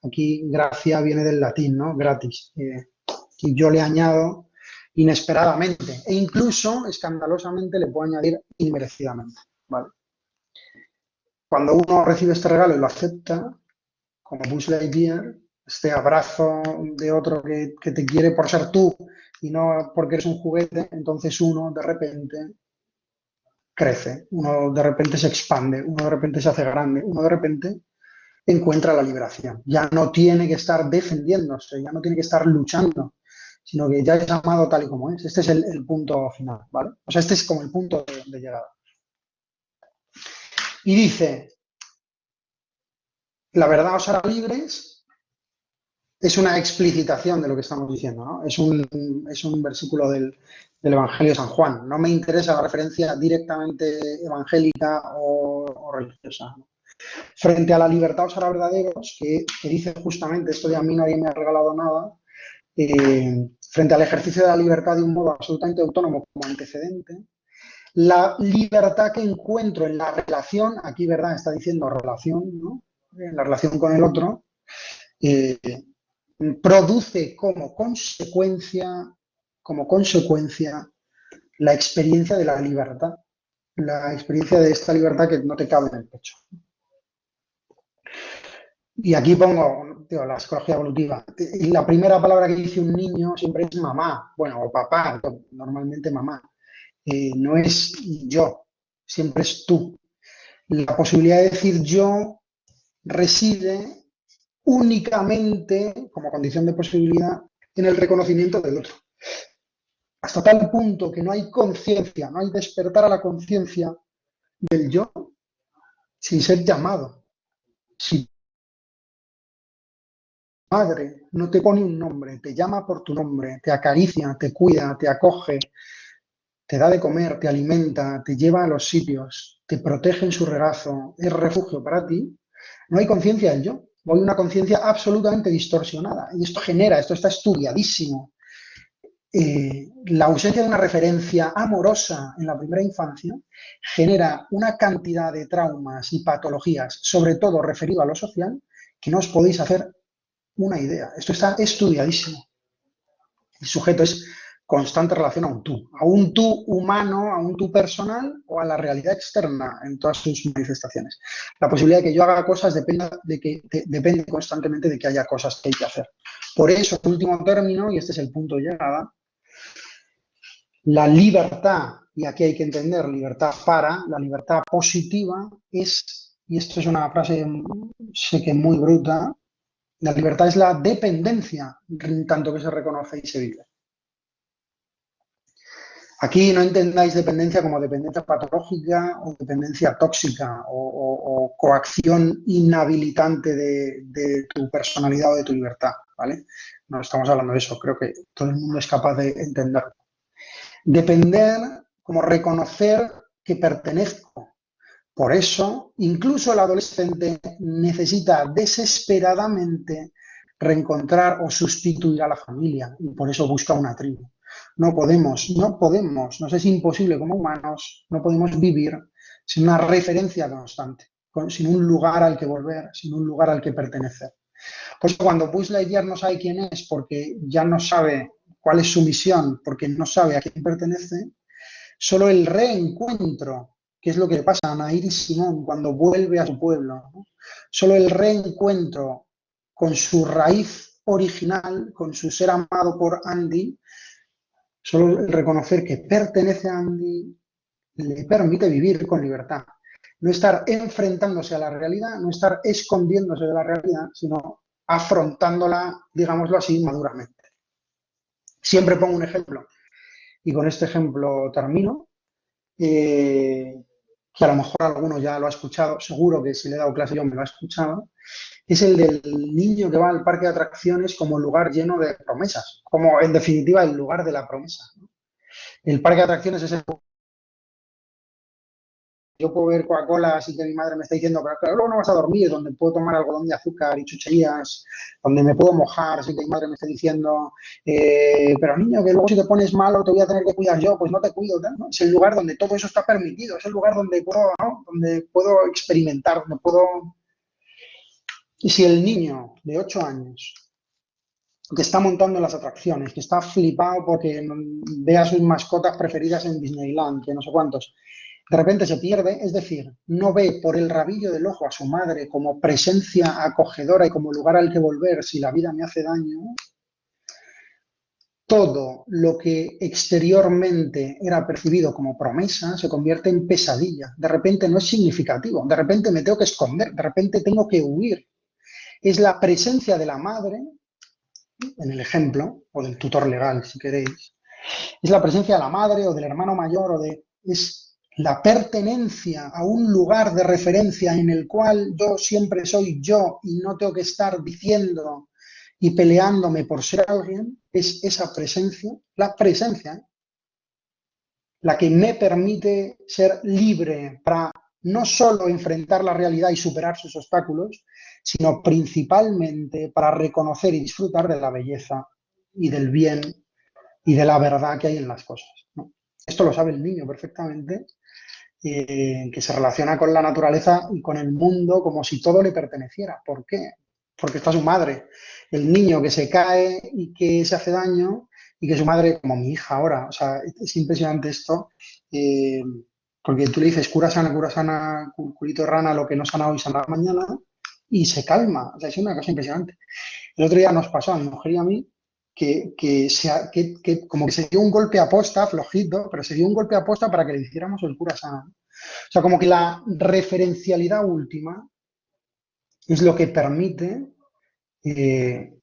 Aquí gracia viene del latín, ¿no? Gratis. Y yo le añado inesperadamente e incluso escandalosamente le puedo añadir inmerecidamente, ¿vale? Cuando uno recibe este regalo y lo acepta, como Buzz Lightyear, este abrazo de otro que te quiere por ser tú y no porque eres un juguete, entonces uno de repente crece, uno de repente se expande, uno de repente se hace grande, uno de repente encuentra la liberación. Ya no tiene que estar defendiéndose, ya no tiene que estar luchando, sino que ya es amado tal y como es. Este es el punto final, ¿vale? O sea, este es como el punto de llegada. Y dice, la verdad os hará libres, es una explicitación de lo que estamos diciendo, ¿no? Es un versículo del Evangelio de San Juan. No me interesa la referencia directamente evangélica o religiosa, ¿no? Frente a la libertad os hará verdaderos, que dice justamente esto de a mí nadie me ha regalado nada, frente al ejercicio de la libertad de un modo absolutamente autónomo como antecedente, la libertad que encuentro en la relación, aquí, ¿verdad? Está diciendo relación, ¿no? En la relación con el otro, produce como consecuencia la experiencia de la libertad, la experiencia de esta libertad que no te cabe en el pecho. Y aquí pongo, digo, la psicología evolutiva. Y la primera palabra que dice un niño siempre es mamá, bueno, o papá, normalmente mamá. No es yo, siempre es tú. La posibilidad de decir yo reside únicamente, como condición de posibilidad, en el reconocimiento del otro. Hasta tal punto que no hay conciencia, no hay despertar a la conciencia del yo sin ser llamado. Si tu madre no te pone un nombre, te llama por tu nombre, te acaricia, te cuida, te acoge, te da de comer, te alimenta, te lleva a los sitios, te protege en su regazo, es refugio para ti, no hay conciencia del yo. Hay una conciencia absolutamente distorsionada. Y esto está estudiadísimo. La ausencia de una referencia amorosa en la primera infancia genera una cantidad de traumas y patologías, sobre todo referido a lo social, que no os podéis hacer una idea. Esto está estudiadísimo. El sujeto es constante relación a un tú humano, a un tú personal o a la realidad externa en todas sus manifestaciones. La posibilidad de que yo haga cosas depende constantemente de que haya cosas que hay que hacer. Por eso, en último término, y este es el punto de llegada, la libertad, y aquí hay que entender libertad la libertad positiva es, y esto es una frase sé que muy bruta, la libertad es la dependencia, en tanto que se reconoce y se vive. Aquí no entendáis dependencia como dependencia patológica o dependencia tóxica o coacción inhabilitante de tu personalidad o de tu libertad, ¿vale? No estamos hablando de eso, creo que todo el mundo es capaz de entenderlo. Depender como reconocer que pertenezco. Por eso, incluso el adolescente necesita desesperadamente reencontrar o sustituir a la familia y por eso busca una tribu. No podemos, nos es imposible como humanos, no podemos vivir sin una referencia constante, sin un lugar al que volver, sin un lugar al que pertenecer. Pues cuando Buzz Lightyear no sabe quién es porque ya no sabe cuál es su misión, porque no sabe a quién pertenece, solo el reencuentro, que es lo que le pasa a Nair y Simón cuando vuelve a su pueblo, ¿no? Solo el reencuentro con su raíz original, con su ser amado por Andy, solo el reconocer que pertenece a Andy le permite vivir con libertad. No estar enfrentándose a la realidad, no estar escondiéndose de la realidad, sino afrontándola, digámoslo así, maduramente. Siempre pongo un ejemplo, y con este ejemplo termino, que a lo mejor alguno ya lo ha escuchado, seguro que si le he dado clase yo me lo ha escuchado, es el del niño que va al parque de atracciones como lugar lleno de promesas, como en definitiva el lugar de la promesa, ¿no? El parque de atracciones es el... Yo puedo ver Coca-Cola, así que mi madre me está diciendo, pero claro, luego no vas a dormir, donde puedo tomar algodón de azúcar y chucherías, donde me puedo mojar, así que mi madre me está diciendo, pero niño, que luego si te pones malo te voy a tener que cuidar yo, pues no te cuido, ¿no? Es el lugar donde todo eso está permitido, es el lugar donde puedo, ¿no? Donde puedo experimentar, donde puedo... Y si el niño de 8 años que está montando las atracciones, que está flipado porque ve a sus mascotas preferidas en Disneyland, que no sé cuántos, de repente se pierde, es decir, no ve por el rabillo del ojo a su madre como presencia acogedora y como lugar al que volver si la vida me hace daño, todo lo que exteriormente era percibido como promesa se convierte en pesadilla. De repente no es significativo, de repente me tengo que esconder, de repente tengo que huir. Es la presencia de la madre, en el ejemplo, o del tutor legal, si queréis, es la presencia de la madre o del hermano mayor es la pertenencia a un lugar de referencia en el cual yo siempre soy yo y no tengo que estar diciendo y peleándome por ser alguien, es esa presencia, la presencia, la que me permite ser libre para no solo enfrentar la realidad y superar sus obstáculos, sino principalmente para reconocer y disfrutar de la belleza y del bien y de la verdad que hay en las cosas, ¿no? Esto lo sabe el niño perfectamente, que se relaciona con la naturaleza y con el mundo como si todo le perteneciera. ¿Por qué? porque está su madre. El niño que se cae y que se hace daño y que su madre, como mi hija ahora, o sea, es impresionante esto, eh, porque tú le dices cura sana, culito de rana, lo que no sana hoy sanará mañana, y se calma. O sea, es una cosa impresionante. El otro día nos pasó a mi mujer y a mí que como que se dio un golpe a posta, flojito, pero se dio un golpe a posta para que le hiciéramos el cura sana. O sea, como que la referencialidad última es lo que permite eh,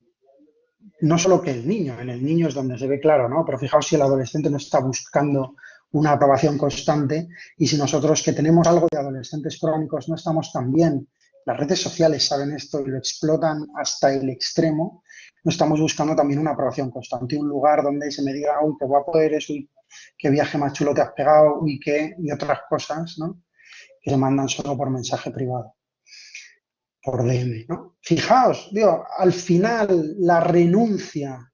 no solo que el niño, en el niño es donde se ve claro, ¿no? Pero fijaos si el adolescente no está buscando una aprobación constante y si nosotros que tenemos algo de adolescentes crónicos no estamos tan bien, las redes sociales saben esto y lo explotan hasta el extremo, no estamos buscando también una aprobación constante, un lugar donde se me diga, uy, qué guapo eres, uy, qué viaje más chulo te has pegado, uy, qué, y otras cosas, ¿no? Que se mandan solo por mensaje privado, por DM, ¿no? Fijaos, digo, al final la renuncia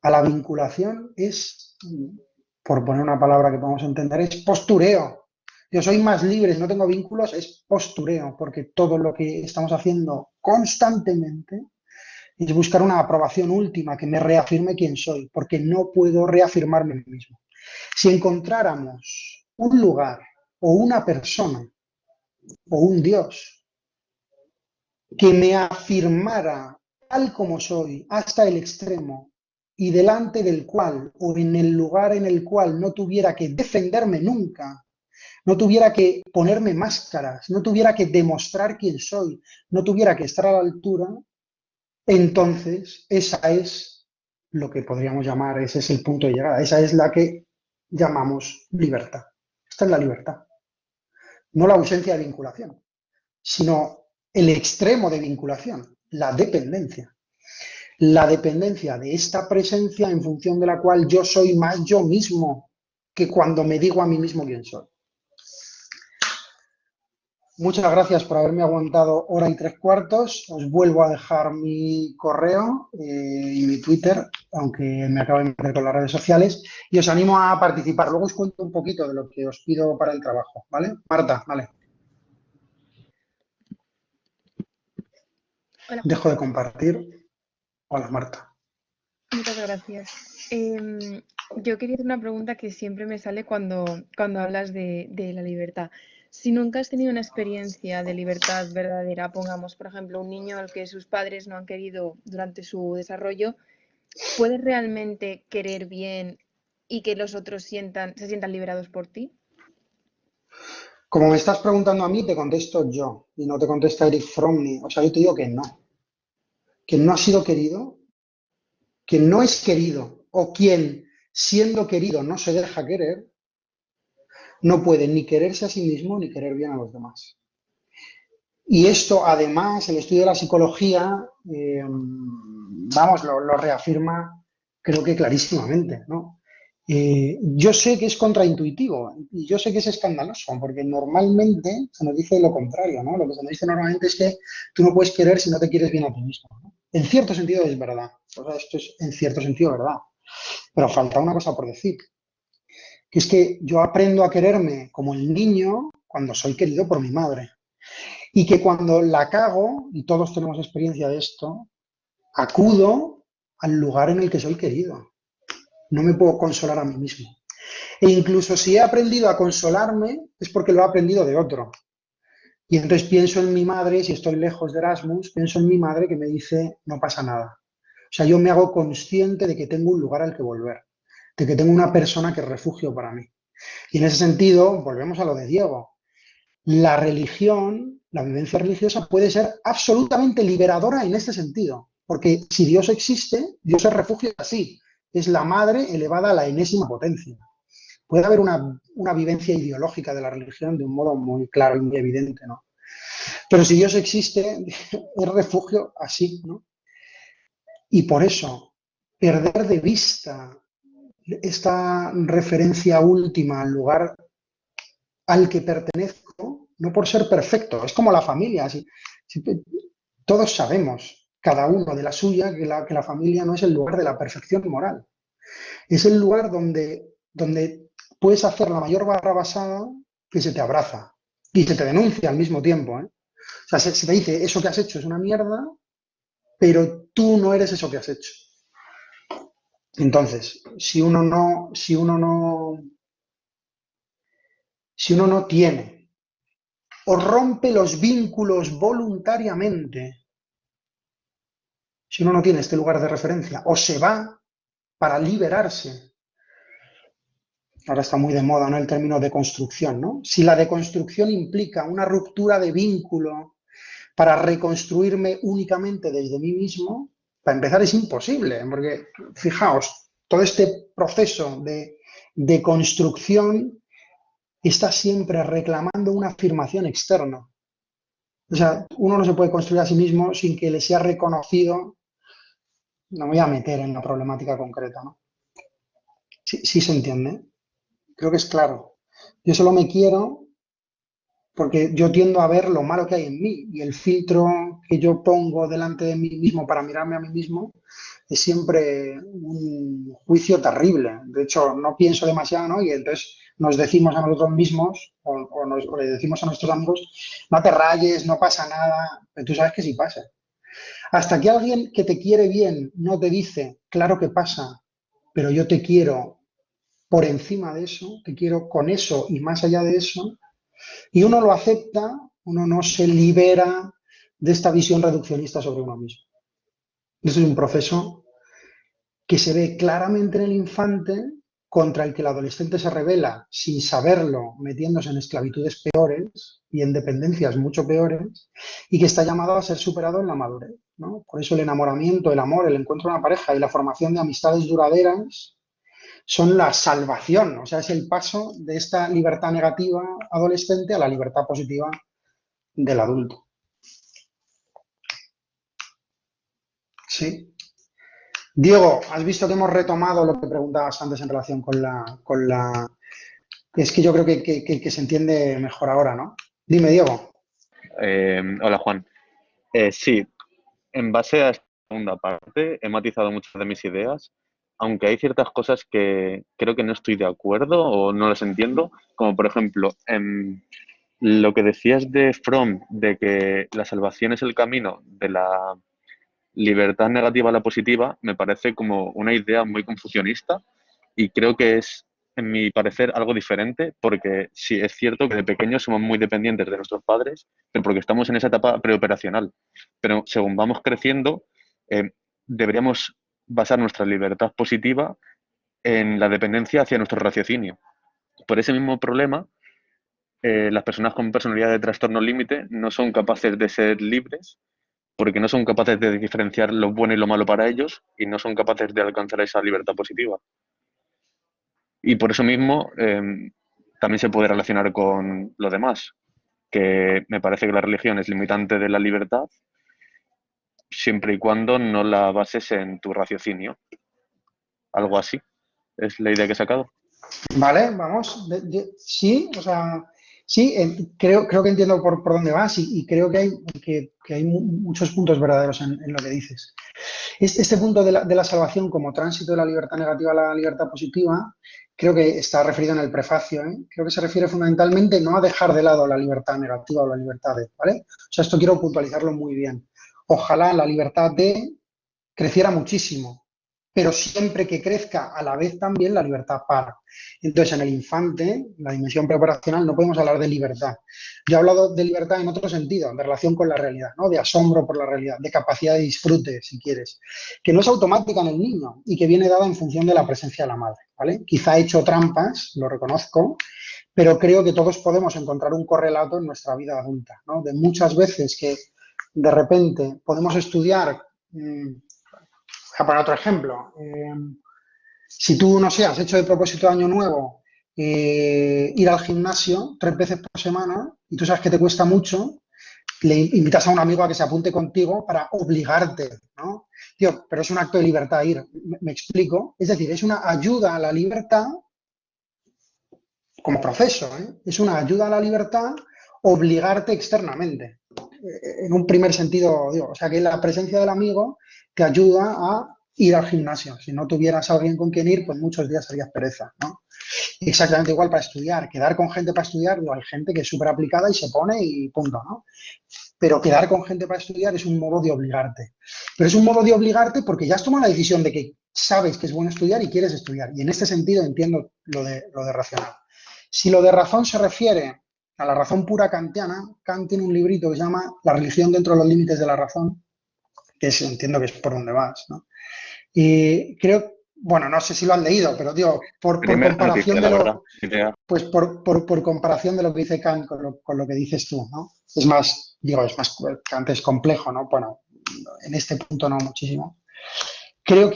a la vinculación es, por poner una palabra que podamos entender, es postureo. Yo soy más libre, no tengo vínculos, es postureo, porque todo lo que estamos haciendo constantemente es buscar una aprobación última que me reafirme quién soy, porque no puedo reafirmarme a mí mismo. Si encontráramos un lugar o una persona o un Dios que me afirmara tal como soy hasta el extremo y delante del cual o en el lugar en el cual no tuviera que defenderme nunca, no tuviera que ponerme máscaras, no tuviera que demostrar quién soy, no tuviera que estar a la altura, entonces esa es lo que podríamos llamar, ese es el punto de llegada, esa es la que llamamos libertad. Esta es la libertad, no la ausencia de vinculación, sino el extremo de vinculación, la dependencia. La dependencia de esta presencia en función de la cual yo soy más yo mismo que cuando me digo a mí mismo quién soy. Muchas gracias por haberme aguantado hora y 3/4. Os vuelvo a dejar mi correo y mi Twitter, aunque me acabo de meter con las redes sociales, y os animo a participar. Luego os cuento un poquito de lo que os pido para el trabajo, ¿vale? Marta, vale. Hola. Dejo de compartir. Hola, Marta. Muchas gracias. Yo quería hacer una pregunta que siempre me sale cuando hablas de la libertad. Si nunca has tenido una experiencia de libertad verdadera, pongamos, por ejemplo, un niño al que sus padres no han querido durante su desarrollo, ¿puedes realmente querer bien y que los otros se sientan liberados por ti? Como me estás preguntando a mí, te contesto yo y no te contesta Eric Fromm. O sea, yo te digo que no ha sido querido, que no es querido o quien siendo querido no se deja querer, no puede ni quererse a sí mismo ni querer bien a los demás. Y esto, además, el estudio de la psicología, vamos, lo reafirma, creo que clarísimamente, ¿no? Yo sé que es contraintuitivo y yo sé que es escandaloso, porque normalmente se nos dice lo contrario, ¿no? Lo que se nos dice normalmente es que tú no puedes querer si no te quieres bien a ti mismo, ¿no? En cierto sentido es verdad, o sea, esto es en cierto sentido verdad, pero falta una cosa por decir, que es que yo aprendo a quererme como el niño cuando soy querido por mi madre. Y que cuando la cago, y todos tenemos experiencia de esto, acudo al lugar en el que soy querido. No me puedo consolar a mí mismo. E incluso si he aprendido a consolarme, es porque lo he aprendido de otro. Y entonces pienso en mi madre, si estoy lejos de Erasmus, pienso en mi madre que me dice, no pasa nada. O sea, yo me hago consciente de que tengo un lugar al que volver, de que tengo una persona que es refugio para mí. Y en ese sentido, volvemos a lo de Diego. La religión, la vivencia religiosa puede ser absolutamente liberadora en este sentido, porque si Dios existe, Dios es refugio así, es la madre elevada a la enésima potencia. Puede haber una vivencia ideológica de la religión de un modo muy claro y muy evidente, ¿no? Pero si Dios existe, es refugio así, ¿no? Y por eso, perder de vista esta referencia última al lugar al que pertenezco, no por ser perfecto, es como la familia. Todos sabemos, cada uno de la suya, que la familia no es el lugar de la perfección moral. Es el lugar donde puedes hacer la mayor barrabasada que se te abraza y se te denuncia al mismo tiempo, ¿eh? O sea, se te dice, eso que has hecho es una mierda, pero tú no eres eso que has hecho. Entonces, si uno no tiene o rompe los vínculos voluntariamente, si uno no tiene este lugar de referencia o se va para liberarse, ahora está muy de moda, ¿no?, el término deconstrucción, ¿no? Si la deconstrucción implica una ruptura de vínculo para reconstruirme únicamente desde mí mismo, para empezar es imposible, porque fijaos, todo este proceso de construcción está siempre reclamando una afirmación externa. O sea, uno no se puede construir a sí mismo sin que le sea reconocido. No me voy a meter en la problemática concreta, ¿no? Sí se entiende. Creo que es claro. Yo solo me quiero porque yo tiendo a ver lo malo que hay en mí y el filtro que yo pongo delante de mí mismo para mirarme a mí mismo es siempre un juicio terrible. De hecho, no pienso demasiado, ¿no? Y entonces nos decimos a nosotros mismos o le decimos a nuestros amigos, no te rayes, no pasa nada, pero tú sabes que sí pasa. Hasta que alguien que te quiere bien no te dice, claro que pasa, pero yo te quiero por encima de eso, te quiero con eso y más allá de eso, y uno lo acepta, uno no se libera de esta visión reduccionista sobre uno mismo. Esto es un proceso que se ve claramente en el infante, contra el que el adolescente se rebela sin saberlo, metiéndose en esclavitudes peores y en dependencias mucho peores, y que está llamado a ser superado en la madurez, ¿no? Por eso el enamoramiento, el amor, el encuentro de una pareja y la formación de amistades duraderas son la salvación, o sea, es el paso de esta libertad negativa adolescente a la libertad positiva del adulto. Sí. Diego, has visto que hemos retomado lo que preguntabas antes en relación con la... Es que yo creo que se entiende mejor ahora, ¿no? Dime, Diego. Hola, Juan. Sí, en base a esta segunda parte he matizado muchas de mis ideas, aunque hay ciertas cosas que creo que no estoy de acuerdo o no las entiendo, como por ejemplo, lo que decías de Fromm, de que la salvación es el camino de la libertad negativa a la positiva, me parece como una idea muy confucionista y creo que es, en mi parecer, algo diferente, porque sí, es cierto que de pequeños somos muy dependientes de nuestros padres, pero porque estamos en esa etapa preoperacional. Pero según vamos creciendo, deberíamos basar nuestra libertad positiva en la dependencia hacia nuestro raciocinio. Por ese mismo problema, las personas con personalidad de trastorno límite no son capaces de ser libres porque no son capaces de diferenciar lo bueno y lo malo para ellos y no son capaces de alcanzar esa libertad positiva. Y por eso mismo también se puede relacionar con lo demás, que me parece que la religión es limitante de la libertad siempre y cuando no la bases en tu raciocinio. Algo así es la idea que he sacado. Vale, vamos. Sí, o sea, sí, creo que entiendo por dónde vas y creo que hay muchos puntos verdaderos en lo que dices. Este punto de la salvación como tránsito de la libertad negativa a la libertad positiva, creo que está referido en el prefacio, ¿eh? Creo que se refiere fundamentalmente no a dejar de lado la libertad negativa o la libertad de, ¿vale? O sea, esto quiero puntualizarlo muy bien. Ojalá la libertad de creciera muchísimo, pero siempre que crezca a la vez también la libertad para. Entonces, en el infante, la dimensión preoperacional, no podemos hablar de libertad. Yo he hablado de libertad en otro sentido, de relación con la realidad, ¿no? De asombro por la realidad, de capacidad de disfrute, si quieres, que no es automática en el niño y que viene dada en función de la presencia de la madre, ¿vale? Quizá he hecho trampas, lo reconozco, pero creo que todos podemos encontrar un correlato en nuestra vida adulta, ¿no? De muchas veces que de repente podemos estudiar... Voy a poner otro ejemplo. Si tú, no sé, has hecho de propósito de año nuevo ir al gimnasio 3 veces por semana y tú sabes que te cuesta mucho, le invitas a un amigo a que se apunte contigo para obligarte, ¿no? Tío, pero es un acto de libertad ir, me explico. Es decir, es una ayuda a la libertad como proceso, ¿eh? Es una ayuda a la libertad obligarte externamente. En un primer sentido, digo, o sea que la presencia del amigo te ayuda a ir al gimnasio. Si no tuvieras a alguien con quien ir, pues muchos días harías pereza, ¿no? Exactamente igual para estudiar. Quedar con gente para estudiar, digo, hay gente que es súper aplicada y se pone y punto, ¿no? Pero quedar con gente para estudiar es un modo de obligarte. Pero es un modo de obligarte porque ya has tomado la decisión de que sabes que es bueno estudiar y quieres estudiar. Y en este sentido entiendo lo de racional. Si lo de razón se refiere a la razón pura kantiana, Kant tiene un librito que se llama La religión dentro de los límites de la razón, que entiendo que es por donde vas, ¿no? Y creo, bueno, no sé si lo han leído, pero digo, por Primera comparación noticia, de la verdad. lo, Idea. pues por comparación de lo que dice Kant con lo que dices tú, ¿no? Es más, digo, Kant es complejo, ¿no? Bueno, en este punto no muchísimo. Creo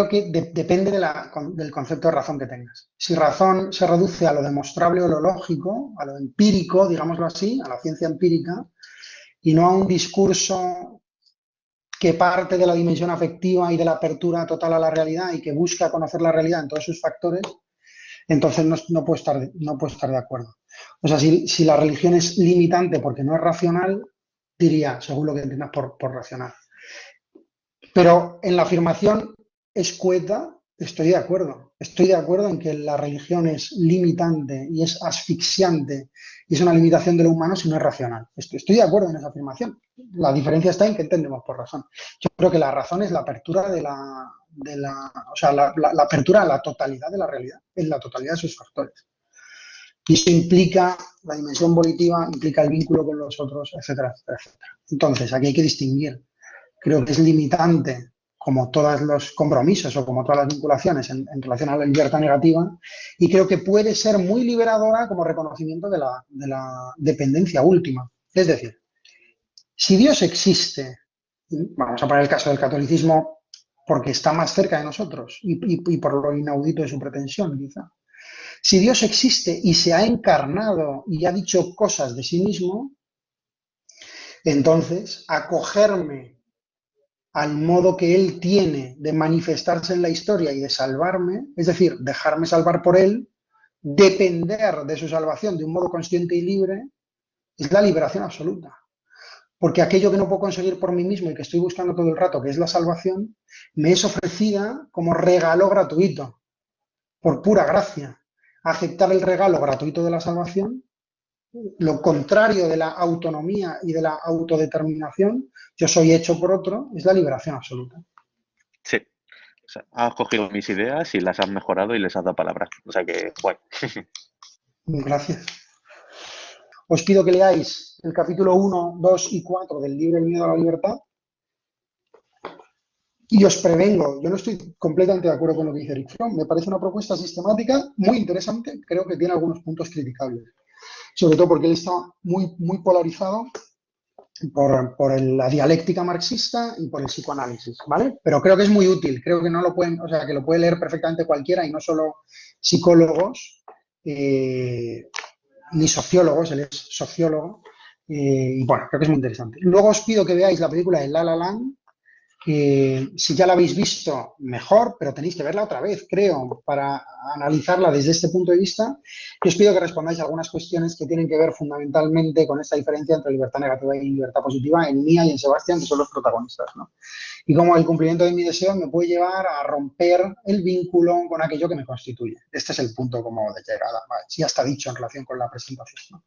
que depende del concepto de razón que tengas. Si razón se reduce a lo demostrable o lo lógico, a lo empírico, digámoslo así, a la ciencia empírica, y no a un discurso que parte de la dimensión afectiva y de la apertura total a la realidad y que busca conocer la realidad en todos sus factores, entonces no puedo estar de acuerdo. O sea, si la religión es limitante porque no es racional, diría, según lo que entiendas por racional. Pero en la afirmación escueta estoy de acuerdo. Estoy de acuerdo en que la religión es limitante y es asfixiante y es una limitación de lo humano si no es racional. Estoy de acuerdo en esa afirmación. La diferencia está en que entendemos por razón. Yo creo que la razón es la apertura o sea, la apertura a la totalidad de la realidad, en la totalidad de sus factores. Y eso implica la dimensión volitiva, implica el vínculo con los otros, etcétera, etcétera, etcétera. Entonces, aquí hay que distinguir. Creo que es limitante, como todos los compromisos o como todas las vinculaciones en relación a la libertad negativa, y creo que puede ser muy liberadora como reconocimiento de la dependencia última. Es decir, si Dios existe, vamos a poner el caso del catolicismo porque está más cerca de nosotros y por lo inaudito de su pretensión, quizá. Si Dios existe y se ha encarnado y ha dicho cosas de sí mismo, entonces acogerme al modo que Él tiene de manifestarse en la historia y de salvarme, es decir, dejarme salvar por Él, depender de su salvación de un modo consciente y libre, es la liberación absoluta. Porque aquello que no puedo conseguir por mí mismo y que estoy buscando todo el rato, que es la salvación, me es ofrecida como regalo gratuito, por pura gracia. Aceptar el regalo gratuito de la salvación, lo contrario de la autonomía y de la autodeterminación, yo soy hecho por otro, es la liberación absoluta. Sí. O sea, has cogido mis ideas y las has mejorado y les has dado palabras. O sea que, guay. Gracias. Os pido que leáis el capítulo 1, 2 y 4 del libro El miedo a la libertad. Y os prevengo, yo no estoy completamente de acuerdo con lo que dice Eric Fromm. Me parece una propuesta sistemática muy interesante. Creo que tiene algunos puntos criticables. Sobre todo porque él está muy polarizado por la dialéctica marxista y por el psicoanálisis, ¿vale? Pero creo que es muy útil. Creo que no lo pueden, o sea, que lo puede leer perfectamente cualquiera y no solo psicólogos ni sociólogos. Él es sociólogo. Y bueno, creo que es muy interesante. Luego os pido que veáis la película de La La Land. Si ya la habéis visto, mejor, pero tenéis que verla otra vez, creo, para analizarla desde este punto de vista. Y os pido que respondáis a algunas cuestiones que tienen que ver fundamentalmente con esta diferencia entre libertad negativa y libertad positiva en Mía y en Sebastián, que son los protagonistas, ¿no? Y cómo el cumplimiento de mi deseo me puede llevar a romper el vínculo con aquello que me constituye. Este es el punto como de llegada, ¿vale? Sí, ya está dicho en relación con la presentación, ¿no?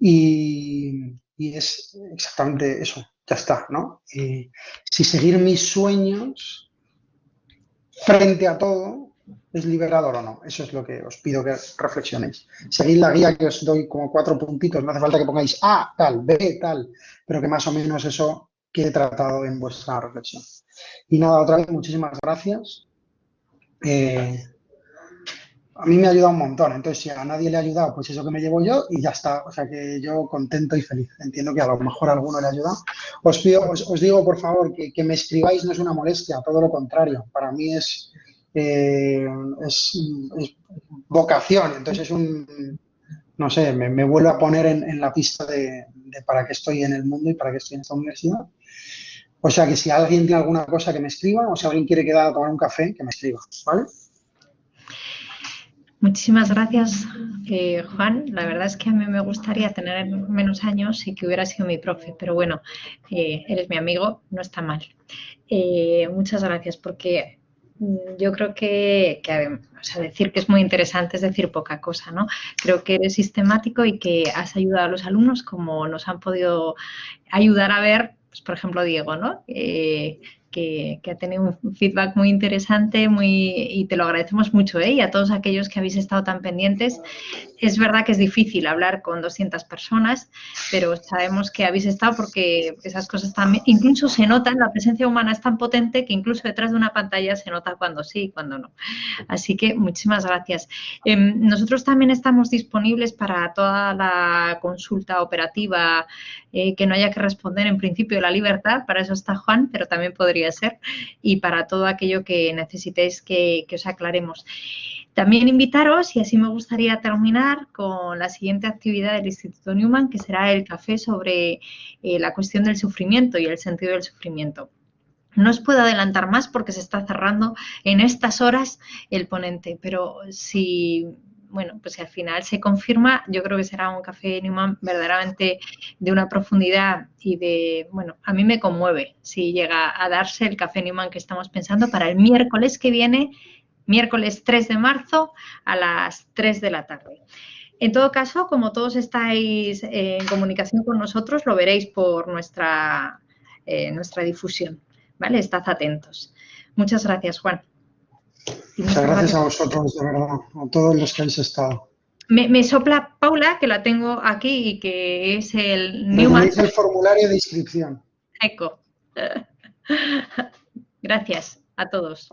Y es exactamente eso, ya está, ¿no? Si seguir mis sueños frente a todo es liberador o no. Eso es lo que os pido que reflexionéis. Seguid la guía que os doy como 4 puntitos, no hace falta que pongáis A, tal, B, tal, pero que más o menos eso quede tratado en vuestra reflexión. Y nada, otra vez, muchísimas gracias. A mí me ha ayudado un montón, entonces si a nadie le ha ayudado, pues eso que me llevo yo y ya está. O sea que yo contento y feliz. Entiendo que a lo mejor a alguno le ha ayudado. Os digo, por favor, que me escribáis no es una molestia, todo lo contrario. Para mí es vocación, entonces no sé, me vuelve a poner en la pista de para qué estoy en el mundo y para qué estoy en esta universidad. O sea que si alguien tiene alguna cosa que me escriba, o si alguien quiere quedar a tomar un café, que me escriba, ¿vale? Muchísimas gracias, Juan. La verdad es que a mí me gustaría tener menos años y que hubiera sido mi profe, pero bueno, eres mi amigo, no está mal. Muchas gracias, porque yo creo que o sea, decir que es muy interesante es decir poca cosa, ¿no? Creo que eres sistemático y que has ayudado a los alumnos como nos han podido ayudar a ver, pues, por ejemplo, Diego, ¿no? Que ha tenido un feedback muy interesante y te lo agradecemos mucho, ¿eh? Y a todos aquellos que habéis estado tan pendientes. Es verdad que es difícil hablar con 200 personas, pero sabemos que habéis estado porque esas cosas también, incluso se notan, la presencia humana es tan potente que incluso detrás de una pantalla se nota cuando sí y cuando no. Así que muchísimas gracias. Nosotros también estamos disponibles para toda la consulta operativa que no haya que responder en principio de la libertad, para eso está Juan, pero también podría ser, y para todo aquello que necesitéis que os aclaremos. También invitaros, y así me gustaría terminar, con la siguiente actividad del Instituto Newman, que será el café sobre la cuestión del sufrimiento y el sentido del sufrimiento. No os puedo adelantar más porque se está cerrando en estas horas el ponente, pero si, bueno, pues si al final se confirma, yo creo que será un café Newman verdaderamente de una profundidad y de, bueno, a mí me conmueve si llega a darse el café Newman que estamos pensando para el miércoles que viene, miércoles 3 de marzo a las 3 de la tarde. En todo caso, como todos estáis en comunicación con nosotros, lo veréis por nuestra difusión, ¿vale? Estad atentos. Muchas gracias, Juan. Muchas gracias a vosotros, de verdad, a todos los que habéis estado. Me sopla Paula, que la tengo aquí y que es el Newman. Tenéis el formulario de inscripción. Eco. Gracias a todos.